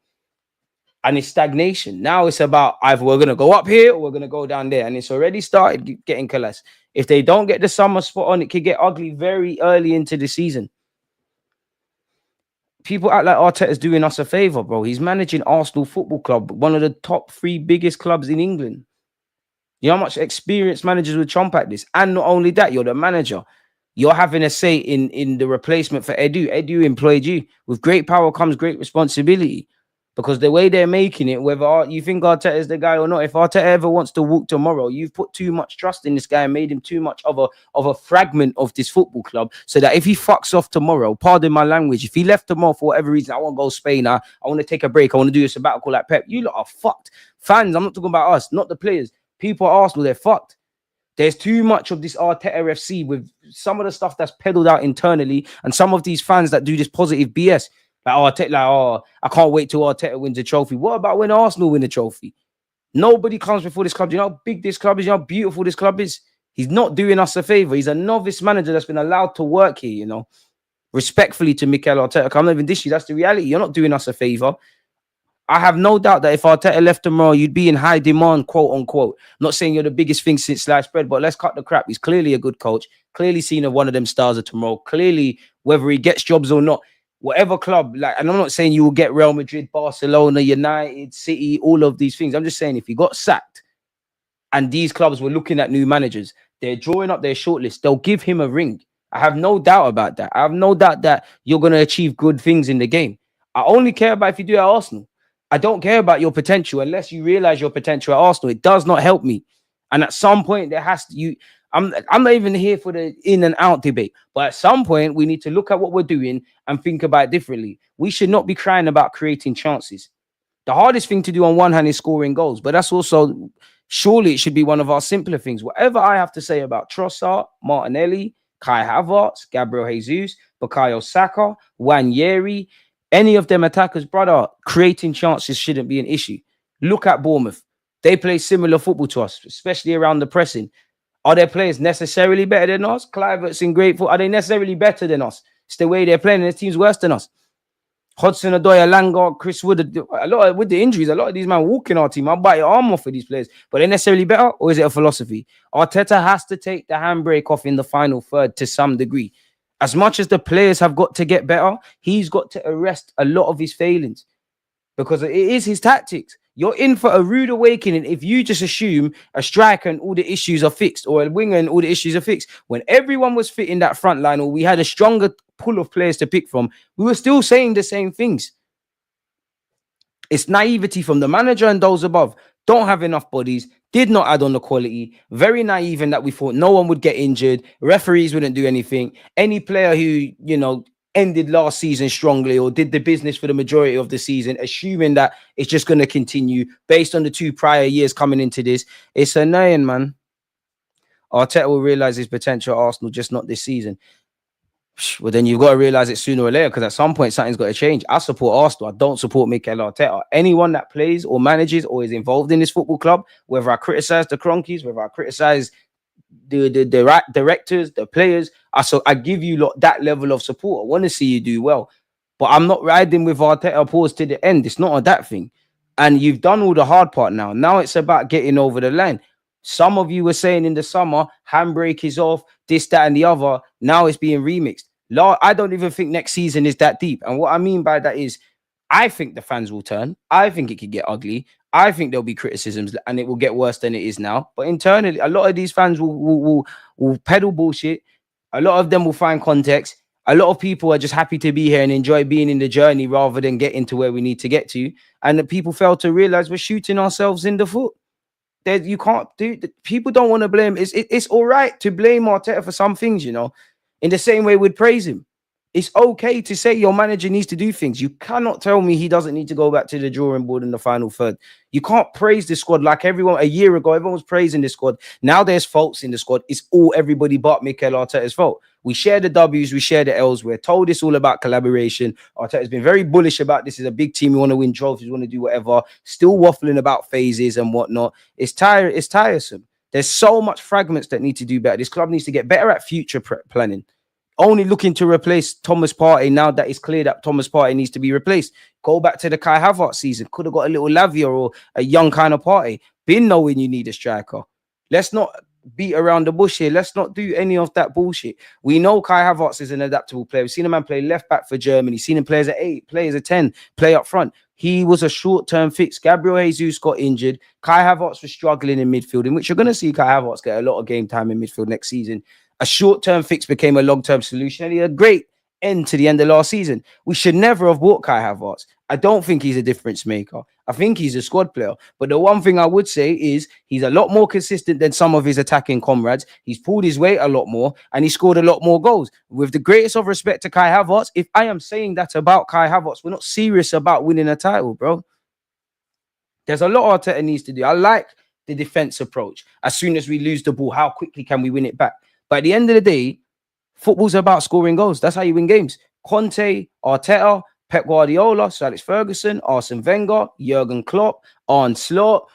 And it's stagnation. Now it's about either we're going to go up here or we're going to go down there. And it's already started getting collapsed. If they don't get the summer spot on, it could get ugly very early into the season. People act like Arteta's doing us a favor, bro. He's managing Arsenal Football Club, one of the top 3 biggest clubs in England. You know how much experienced managers would chomp at this? And not only that, you're the manager. You're having a say in the replacement for Edu. Edu employed you. With great power comes great responsibility. Because the way they're making it, whether you think Arteta is the guy or not, if Arteta ever wants to walk tomorrow, you've put too much trust in this guy and made him too much of a fragment of this football club, so that if he fucks off tomorrow, pardon my language, if he left tomorrow for whatever reason, I want to go Spain, I want to take a break, I want to do a sabbatical like Pep, you lot are fucked. Fans, I'm not talking about us, not the players. People at Arsenal, they're fucked. There's too much of this Arteta FC with some of the stuff that's peddled out internally, and some of these fans that do this positive BS. Like, I can't wait till Arteta wins a trophy. What about when Arsenal win a trophy? Nobody comes before this club. Do you know how big this club is? You know how beautiful this club is? He's not doing us a favor. He's a novice manager that's been allowed to work here, you know. Respectfully to Mikel Arteta, I'm not even this year. That's the reality. You're not doing us a favor. I have no doubt that if Arteta left tomorrow, you'd be in high demand, quote unquote. I'm not saying you're the biggest thing since sliced bread, but let's cut the crap. He's clearly a good coach. Clearly seen one of them stars of tomorrow. Clearly, whether he gets jobs or not, whatever club, like, and I'm not saying you will get Real Madrid, Barcelona, United, City, all of these things. I'm just saying if he got sacked and these clubs were looking at new managers, they're drawing up their shortlist, they'll give him a ring. I have no doubt about that. I have no doubt that you're going to achieve good things in the game. I only care about if you do it at Arsenal. I don't care about your potential unless you realize your potential at Arsenal. It does not help me. And at some point, there has to I'm not even here for the in and out debate. But at some point, we need to look at what we're doing and think about it differently. We should not be crying about creating chances. The hardest thing to do on one hand is scoring goals, but that's also, surely it should be one of our simpler things. Whatever I have to say about Trossard, Martinelli, Kai Havertz, Gabriel Jesus, Bukayo Saka, Wanyeri, any of them attackers, brother, creating chances shouldn't be an issue. Look at Bournemouth. They play similar football to us, especially around the pressing. Are their players necessarily better than us? Kluivert's in great football. Are they necessarily better than us? It's the way they're playing, and this team's worse than us. Hudson Odoi, Langard, Chris Wood, with the injuries, a lot of these men walking our team. I'll bite your arm off for these players. But they're necessarily better, or is it a philosophy? Arteta has to take the handbrake off in the final third to some degree. As much as the players have got to get better, he's got to arrest a lot of his failings because it is his tactics. You're in for a rude awakening if you just assume a striker and all the issues are fixed, or a winger and all the issues are fixed. When everyone was fit in that front line, or we had a stronger pool of players to pick from, we were still saying the same things. It's naivety from the manager and those above. Don't have enough bodies, did not add on the quality, very naive in that we thought no one would get injured, referees wouldn't do anything. Any player who, you know, ended last season strongly or did the business for the majority of the season, assuming that it's just going to continue based on the 2 prior years coming into this, it's annoying, man. Arteta will realize his potential at Arsenal, just not this season. Well, then you've got to realize it sooner or later, because at some point something's got to change. I support Arsenal. I don't support Mikel Arteta. Anyone that plays or manages or is involved in this football club, whether I criticize the Cronkies, whether I criticize the directors, the players, I give you that level of support. I want to see you do well, but I'm not riding with Arteta pause to the end. It's not on that thing. And you've done all the hard part now. Now it's about getting over the line. Some of you were saying in the summer, handbrake is off, this, that, and the other. Now it's being remixed. I don't even think next season is that deep. And what I mean by that is, I think the fans will turn. I think it could get ugly. I think there'll be criticisms and it will get worse than it is now. But internally, a lot of these fans will peddle bullshit. A lot of them will find context. A lot of people are just happy to be here and enjoy being in the journey rather than getting to where we need to get to. And the people fail to realize we're shooting ourselves in the foot. You can't do. People don't want to blame. It's all right to blame Arteta for some things, you know. In the same way we'd praise him. It's okay to say your manager needs to do things. You cannot tell me he doesn't need to go back to the drawing board in the final third. You can't praise the squad like everyone a year ago. Everyone was praising the squad. Now there's faults in the squad. It's all everybody but Mikel Arteta's fault. We share the W's, we share the L's. We're told it's all about collaboration. Arteta's been very bullish about this is a big team. We want to win trophies, we want to do whatever. Still waffling about phases and whatnot. It's tiresome. There's so much fragments that need to do better. This club needs to get better at future planning. Only looking to replace Thomas Partey now that it's clear that Thomas Partey needs to be replaced. Go back to the Kai Havertz season. Could have got a little Lavia or a young kind of Partey. Been knowing you need a striker. Let's not beat around the bush here. Let's not do any of that bullshit. We know Kai Havertz is an adaptable player. We've seen a man play left back for Germany. Seen him play as an 8, play as a 10, play up front. He was a short-term fix. Gabriel Jesus got injured. Kai Havertz was struggling in midfield, in which you're going to see Kai Havertz get a lot of game time in midfield next season. A short-term fix became a long-term solution. And he had great end to the end of last season. We should never have bought Kai Havertz. I don't think he's a difference maker. I think he's a squad player. But the one thing I would say is he's a lot more consistent than some of his attacking comrades. He's pulled his weight a lot more and he scored a lot more goals. With the greatest of respect to Kai Havertz, if I am saying that about Kai Havertz, we're not serious about winning a title, bro. There's a lot Arteta needs to do. I like the defense approach. As soon as we lose the ball, how quickly can we win it back? But at the end of the day, football's about scoring goals. That's how you win games. Conte, Arteta, Pep Guardiola, Sir Alex Ferguson, Arsene Wenger, Jurgen Klopp, Arne Slot,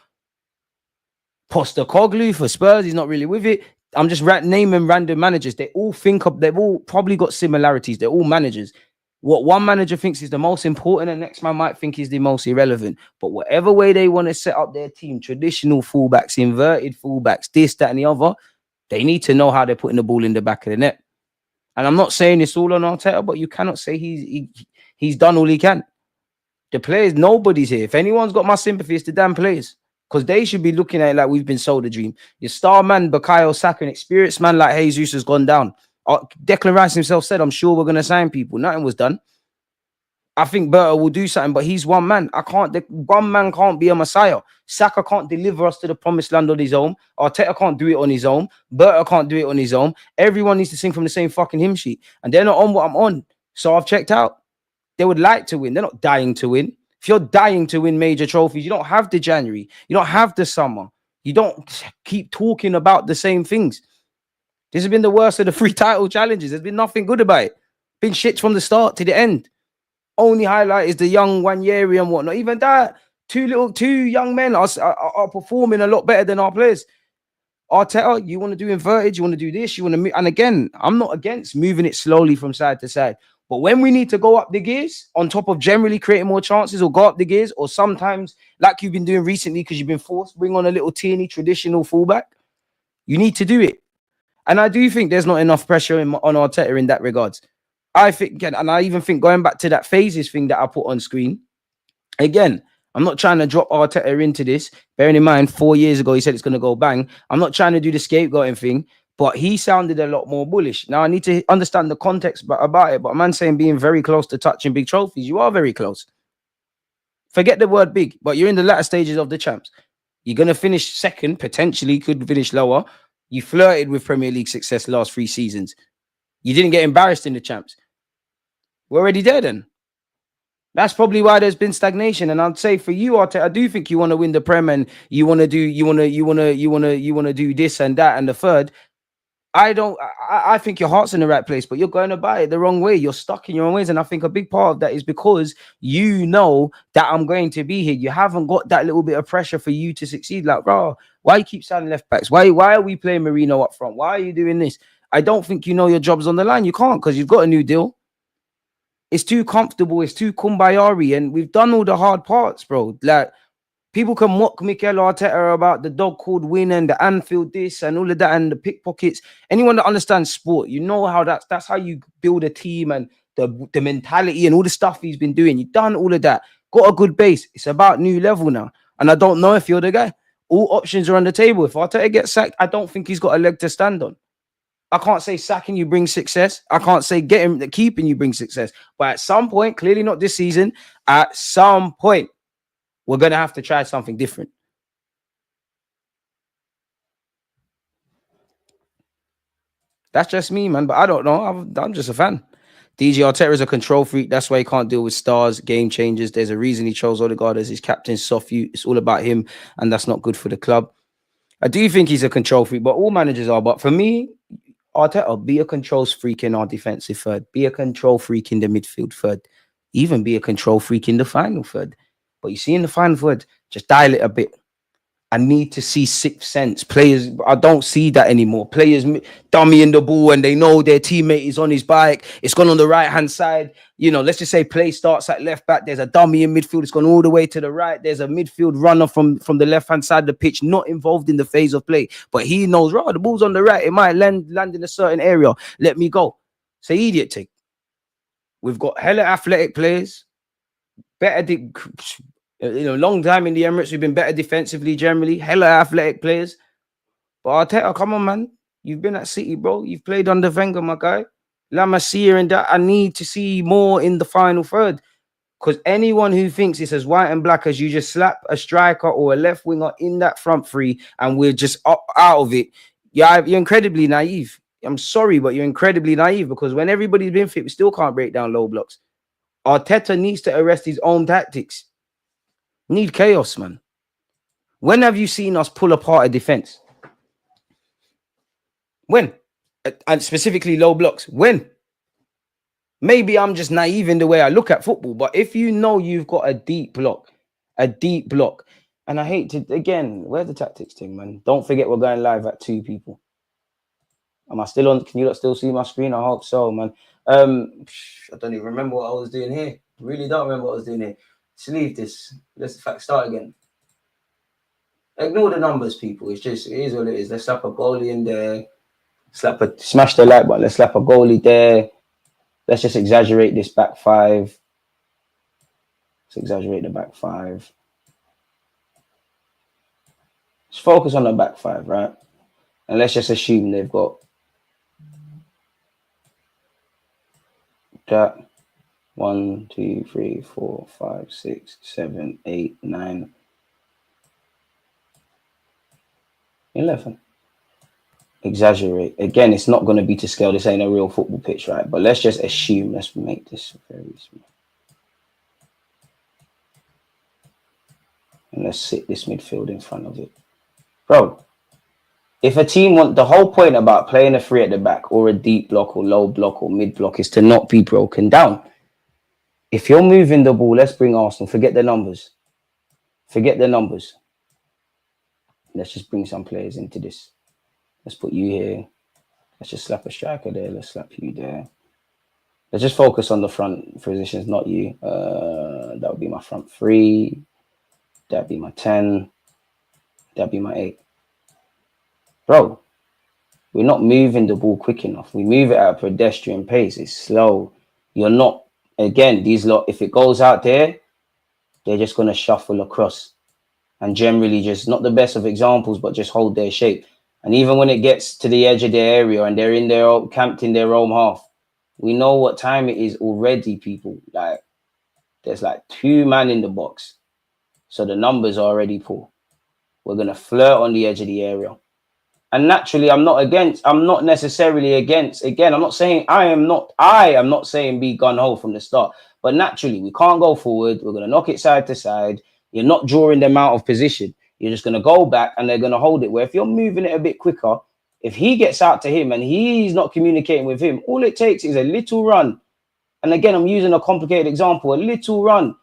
Postecoglou for Spurs. He's not really with it. I'm just naming random managers. They've all probably got similarities. They're all managers. What one manager thinks is the most important, and the next man might think is the most irrelevant. But whatever way they want to set up their team, traditional fullbacks, inverted fullbacks, this, that, and the other, they need to know how they're putting the ball in the back of the net. And I'm not saying it's all on Arteta, but you cannot say he's done all he can. The players, nobody's here. If anyone's got my sympathy, it's the damn players. Because they should be looking at it like we've been sold a dream. Your star man, Bukayo Saka, an experienced man like Jesus has gone down. Declan Rice himself said, I'm sure we're going to sign people. Nothing was done. I think Berta will do something, but he's one man. One man can't be a messiah. Saka can't deliver us to the promised land on his own. Arteta can't do it on his own. Berta can't do it on his own. Everyone needs to sing from the same fucking hymn sheet. And they're not on what I'm on. So I've checked out. They would like to win. They're not dying to win. If you're dying to win major trophies, you don't have the January. You don't have the summer. You don't keep talking about the same things. This has been the worst of the 3 title challenges. There's been nothing good about it. Been shit from the start to the end. Only highlight is the young Wanyeri and whatnot. Even that, two young men are performing a lot better than our players. Arteta, you want to do inverted, you want to do this, you want to move. And again, I'm not against moving it slowly from side to side. But when we need to go up the gears, on top of generally creating more chances, or go up the gears, or sometimes, like you've been doing recently because you've been forced to bring on a little teeny traditional fullback, you need to do it. And I do think there's not enough pressure on Arteta in that regards. I think, and I even think going back to that phases thing that I put on screen, again, I'm not trying to drop Arteta into this. Bearing in mind, 4 years ago, he said it's going to go bang. I'm not trying to do the scapegoating thing, but he sounded a lot more bullish. Now, I need to understand the context about it, but a man saying being very close to touching big trophies, you are very close. Forget the word big, but you're in the latter stages of the champs. You're going to finish second, potentially could finish lower. You flirted with Premier League success last 3 seasons. You didn't get embarrassed in the champs. We're already there then. That's probably why there's been stagnation. And I'd say for you, Arteta, I do think you want to win the Prem and you want to do this and that and the third. I think your heart's in the right place, but you're going about it the wrong way. You're stuck in your own ways. And I think a big part of that is because you know that I'm going to be here. You haven't got that little bit of pressure for you to succeed. Like, bro, why you keep signing left backs? Why are we playing Marino up front? Why are you doing this? I don't think you know your job's on the line. You can't because you've got a new deal. It's too comfortable. It's too kumbayari. And we've done all the hard parts, bro. Like, people can mock Mikel Arteta about the dog called win and the Anfield this and all of that and the pickpockets. Anyone that understands sport, you know how that's how you build a team and the mentality and all the stuff he's been doing. You've done all of that. Got a good base. It's about new level now. And I don't know if you're the guy. All options are on the table. If Arteta gets sacked, I don't think he's got a leg to stand on. I can't say sacking you brings success. I can't say keeping you brings success. But at some point, clearly not this season, at some point, we're going to have to try something different. That's just me, man. But I don't know. I'm just a fan. DJ Arteta is a control freak. That's why he can't deal with stars, game changers. There's a reason he chose Odegaard as his captain, soft you. It's all about him, and that's not good for the club. I do think he's a control freak, but all managers are. But for me, Arteta, be a control freak in our defensive third. Be a control freak in the midfield third. Even be a control freak in the final third. But you see in the final third, just dial it a bit. I need to see sixth sense. Players, I don't see that anymore. Players dummying the ball and they know their teammate is on his bike. It's gone on the right-hand side. You know, let's just say play starts at left back. There's a dummy in midfield. It's gone all the way to the right. There's a midfield runner from the left-hand side of the pitch, not involved in the phase of play. But he knows, right, the ball's on the right. It might land in a certain area. Let me go. It's an idiot take. We've got hella athletic players. Better... long time in the Emirates, we've been better defensively generally. Hella athletic players. But Arteta, come on, man. You've been at City, bro. You've played under Wenger, my guy. La Masia and that. I need to see more in the final third. Because anyone who thinks it's as white and black as you just slap a striker or a left winger in that front three and we're just out of it, you're incredibly naive. I'm sorry, but you're incredibly naive because when everybody's been fit, we still can't break down low blocks. Arteta needs to arrest his own tactics. Need chaos, man. When have you seen us pull apart a defense? When? And specifically low blocks. When? Maybe I'm just naive in the way I look at football, but if you know you've got a deep block, and I hate to, again, where's the tactics thing, man? Don't forget we're going live at 2 people. Am I still on? Can you not still see my screen? I hope so, man. I don't even remember what I was doing here. Really don't remember what I was doing here. Let's leave this. Let's in fact start again. Ignore the numbers, people. It is what it is. Let's slap a goalie in there. Smash the like button. Let's slap a goalie there. Let's just exaggerate this back 5. Let's exaggerate the back 5. Let's focus on the back 5, right? And let's just assume they've got that 1, 2, 3, 4, 5, 6, 7, 8, 9, 11. Exaggerate. Again, it's not going to be to scale. This ain't a real football pitch, right? But let's just assume. Let's make this very small. And let's sit this midfield in front of it. Bro, if a team want, the whole point about playing a 3 at the back or a deep block or low block or mid block is to not be broken down. If you're moving the ball, let's bring Arsenal. Forget the numbers. Forget the numbers. Let's just bring some players into this. Let's put you here. Let's just slap a striker there. Let's slap you there. Let's just focus on the front positions, not you. That would be my front 3. That'd be my 10. That'd be my 8. Bro, we're not moving the ball quick enough. We move it at a pedestrian pace. It's slow. You're not, again, these lot, if it goes out there, they're just going to shuffle across. And generally just, not the best of examples, but just hold their shape. And even when it gets to the edge of their area and they're in their own, camped in their own half, we know what time it is already, people. Like, there's like 2 men in the box. So the numbers are already poor. We're going to flirt on the edge of the area. And naturally, I'm not necessarily against, again, I'm not saying, I am not saying be gun-ho from the start. But naturally, we can't go forward. We're going to knock it side to side. You're not drawing them out of position. You're just going to go back and they're going to hold it. Where if you're moving it a bit quicker, if he gets out to him and he's not communicating with him, all it takes is a little run. And again, I'm using a complicated example. A little run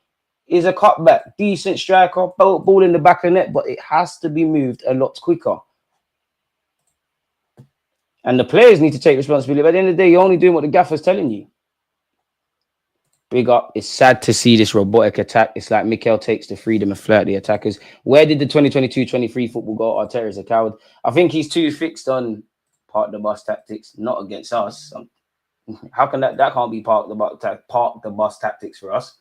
is a cutback, decent striker, ball in the back of the net, but it has to be moved a lot quicker. And the players need to take responsibility. But at the end of the day, you're only doing what the gaffer's telling you. Big up. It's sad to see this robotic attack. It's like Mikel takes the freedom and flirt the attackers. Where did the 2022-23 football go? Arteta is a coward. I think he's too fixed on park the bus tactics, not against us. How can that can't be park the bus tactics for us?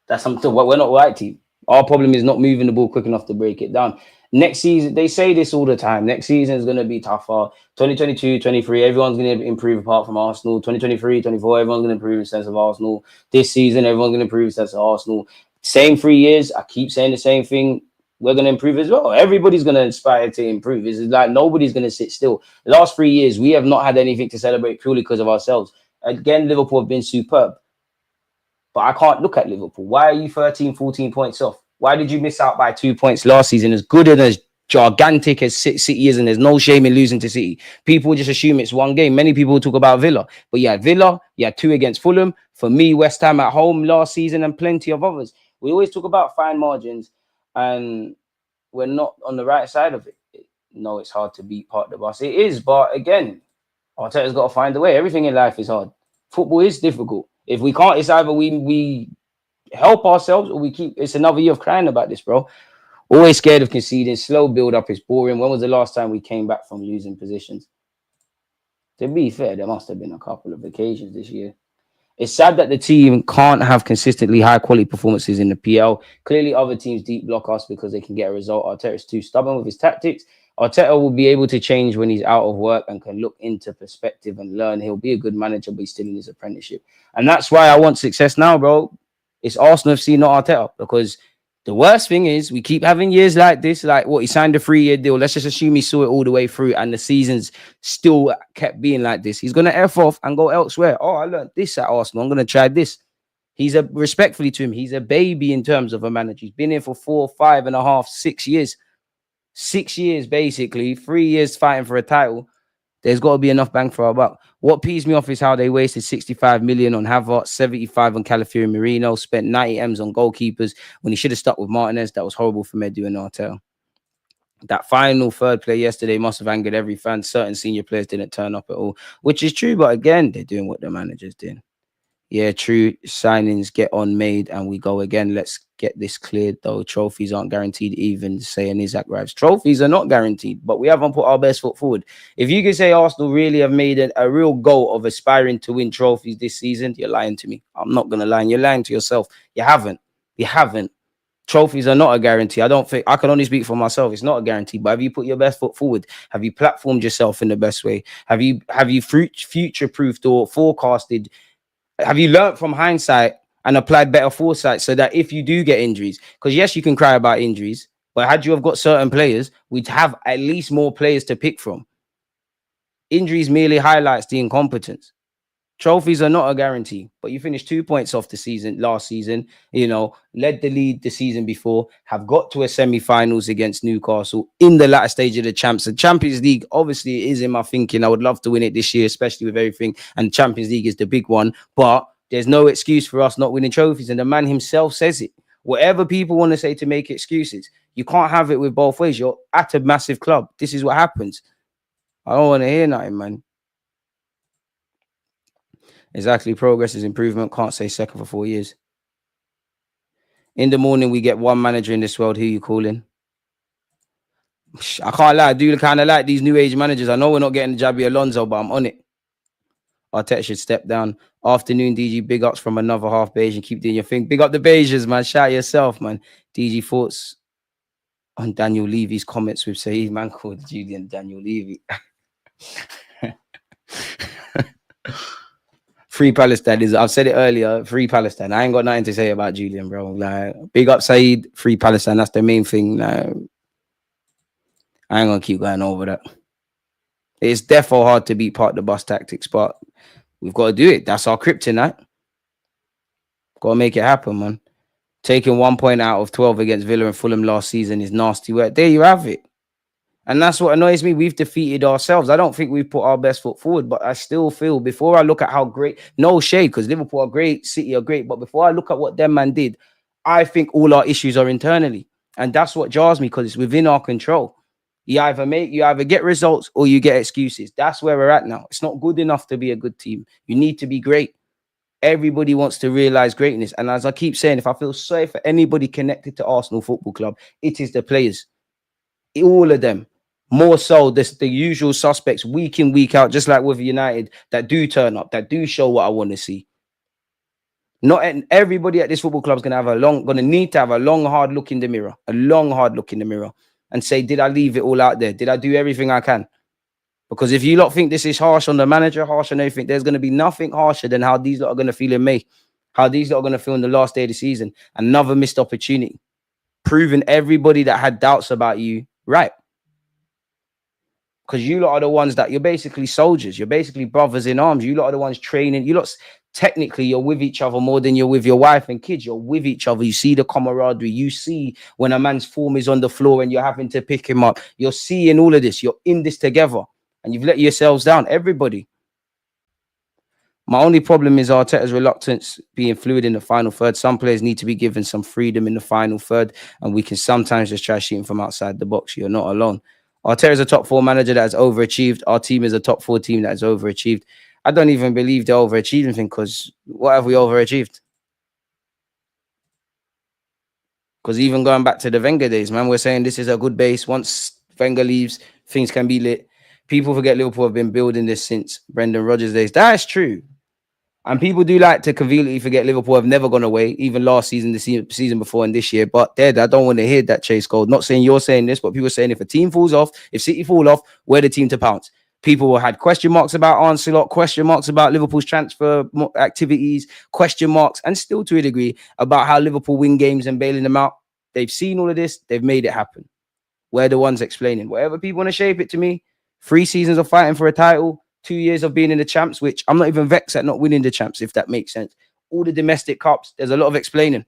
That's something. We're not right team. Our problem is not moving the ball quick enough to break it down. Next season, they say this all the time. Next season is going to be tougher. 2022-23, everyone's going to improve apart from Arsenal. 2023-24, everyone's going to improve in the sense of Arsenal. This season, everyone's going to improve in the sense of Arsenal. Same 3 years. I keep saying the same thing. We're going to improve as well. Everybody's going to inspire to improve. It's like nobody's going to sit still. The last 3 years, we have not had anything to celebrate purely because of ourselves. Again, Liverpool have been superb. But I can't look at Liverpool. Why are you 13, 14 points off? Why did you miss out by 2 points last season? As good and as gigantic as City is, and there's no shame in losing to City. People just assume it's one game. Many people talk about Villa. But you had Villa, you had 2 against Fulham. For me, West Ham at home last season and plenty of others. We always talk about fine margins and we're not on the right side of it. No, it's hard to beat part of the bus. It is, but again, Arteta's got to find a way. Everything in life is hard. Football is difficult. If we can't, it's either we help ourselves or we keep. It's another year of crying about this, bro. Always scared of conceding. Slow build up is boring. When was the last time we came back from losing positions? To be fair, there must have been a couple of occasions this year. It's sad that the team can't have consistently high quality performances in the PL. Clearly, other teams deep block us because they can get a result. Arteta is too stubborn with his tactics. Arteta will be able to change when he's out of work and can look into perspective and learn. He'll be a good manager, but he's still in his apprenticeship. And that's why I want success now, bro. It's Arsenal FC, not Arteta. Because the worst thing is we keep having years like this, like what he signed a 3-year deal. Let's just assume he saw it all the way through and the seasons still kept being like this. He's going to F off and go elsewhere. Oh, I learned this at Arsenal. I'm going to try this. Respectfully to him, he's a baby in terms of a manager. He's been here for 4, 5.5, 6 years. 6 years, basically, 3 years fighting for a title. There's got to be enough bang for our buck. What pees me off is how they wasted 65 million on Havertz, 75 on Calafiori Marino, spent 90 M's on goalkeepers when he should have stuck with Martinez. That was horrible for Medu and Arteta. That final third play yesterday must have angered every fan. Certain senior players didn't turn up at all, which is true. But again, they're doing what the managers did. Yeah, true. Signings get on made and we go again. Let's get this cleared, though. Trophies aren't guaranteed, even saying Isaac Rives. Trophies are not guaranteed, but we haven't put our best foot forward. If you can say Arsenal really have made a real goal of aspiring to win trophies this season, you're lying to me. I'm not going to lie. You're lying to yourself. You haven't. You haven't. Trophies are not a guarantee. I don't think I can only speak for myself. It's not a guarantee. But have you put your best foot forward? Have you platformed yourself in the best way? Have you future-proofed or forecasted? Have you learned from hindsight and applied better foresight so that if you do get injuries, because yes, you can cry about injuries, but had you have got certain players, we'd have at least more players to pick from. Injuries merely highlights the incompetence. Trophies are not a guarantee, but you finished 2 points off the season last season, led the lead the season before, have got to a semi-finals against Newcastle in the latter stage of the champs. The Champions League, obviously, is in my thinking. I would love to win it this year, especially with everything. And Champions League is the big one, but there's no excuse for us not winning trophies. And the man himself says it. Whatever people want to say to make excuses, you can't have it with both ways. You're at a massive club. This is what happens. I don't want to hear nothing, man. Exactly. Progress is improvement. Can't say second for 4 years. In the morning, we get one manager in this world. Who you calling? I can't lie. I do kind of like these new age managers. I know we're not getting Jabi Alonso, but I'm on it. Arteta should step down. Afternoon, DG. Big ups from another half beige and keep doing your thing. Big up the beiges, man. Shout yourself, man. DG thoughts on Daniel Levy's comments with Saeed, man, called Julian Daniel Levy. Free Palestine I've said it earlier, free Palestine. I ain't got nothing to say about Julian, bro. Like, big up Saeed, free Palestine. That's the main thing. Like, I ain't gonna keep going over that. It's defo hard to beat part of the bus tactics, but we've got to do it. That's our kryptonite. Got to make it happen, man. Taking 1 point out of 12 against Villa and Fulham last season is nasty work. There you have it. And that's what annoys me. We've defeated ourselves. I don't think we've put our best foot forward, but I still feel before I look at how great, no shade, because Liverpool are great, City are great, but before I look at what them man did, I think all our issues are internally. And that's what jars me, because it's within our control. You either get results or you get excuses. That's where we're at now. It's not good enough to be a good team. You need to be great. Everybody wants to realize greatness. And as I keep saying, if I feel sorry for anybody connected to Arsenal Football Club, it is the players. All of them. More so, the usual suspects week in, week out, just like with United, that do turn up, that do show what I want to see. Not everybody at this football club is gonna need to have a long, hard look in the mirror, and say, did I leave it all out there? Did I do everything I can? Because if you lot think this is harsh on the manager, harsh on everything, there's going to be nothing harsher than how these lot are going to feel in May, how these lot are going to feel in the last day of the season. Another missed opportunity, proving everybody that had doubts about you right. Because you lot are the ones that you're basically soldiers. You're basically brothers in arms. You lot are the ones training. You lot, technically, you're with each other more than you're with your wife and kids. You're with each other. You see the camaraderie. You see when a man's form is on the floor and you're having to pick him up. You're seeing all of this. You're in this together. And you've let yourselves down. Everybody. My only problem is Arteta's reluctance being fluid in the final third. Some players need to be given some freedom in the final third. And we can sometimes just try shooting from outside the box. You're not alone. Arteta is a top 4 manager that has overachieved. Our team is a top 4 team that has overachieved. I don't even believe they're overachieving thing, because what have we overachieved? Because even going back to the Wenger days, man, we're saying this is a good base. Once Wenger leaves, things can be lit. People forget Liverpool have been building this since Brendan Rodgers' days. That's true. And people do like to conveniently forget Liverpool have never gone away, even last season, the season before, and this year. But I don't want to hear that, Chase Gold. Not saying you're saying this, but people are saying if a team falls off, if City fall off, we're the team to pounce. People had question marks about Ancelotti, question marks about Liverpool's transfer activities, question marks, and still to a degree about how Liverpool win games and bailing them out. They've seen all of this. They've made it happen. We're the ones explaining. Whatever people want to shape it to me, 3 seasons of fighting for a title, 2 years of being in the champs, which I'm not even vexed at not winning the champs, if that makes sense. All the domestic cups, there's a lot of explaining.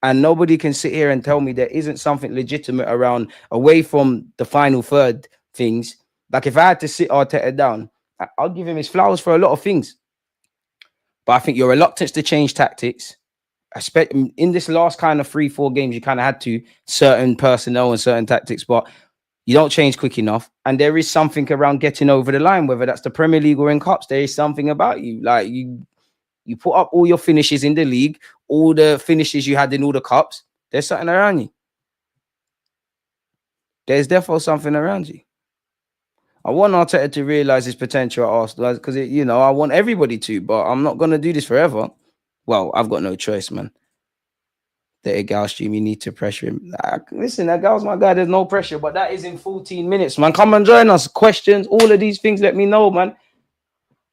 And nobody can sit here and tell me there isn't something legitimate around, away from the final third things. Like if I had to sit Arteta down, I'll give him his flowers for a lot of things. But I think your reluctance to change tactics, in this last kind of 3-4 games, you kind of had to, certain personnel and certain tactics, but you don't change quick enough. And there is something around getting over the line, whether that's the Premier League or in cups. There is something about you. Like you put up all your finishes in the league, all the finishes you had in all the cups. There's something around you. There's definitely something around you. I want Arteta to realize his potential at Arsenal because, I want everybody to, but I'm not going to do this forever. Well, I've got no choice, man. The Gal stream, you need to pressure him. Listen, that Gal's my guy. There's no pressure, but that is in 14 minutes, man. Come and join us. Questions, all of these things, let me know, man.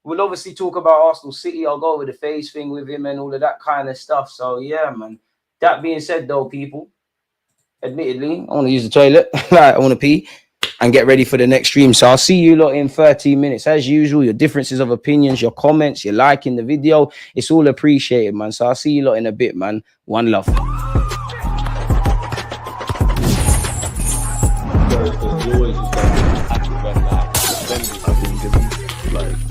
We'll obviously talk about Arsenal City. I'll go with the phase thing with him and all of that kind of stuff. So, yeah, man. That being said, though, people, admittedly, I want to use the toilet. I want to pee and get ready for the next stream. So I'll see you lot in 13 minutes. As usual, your differences of opinions, your comments, your liking the video, it's all appreciated, man. So I'll see you lot in a bit, man. One love. Always just like,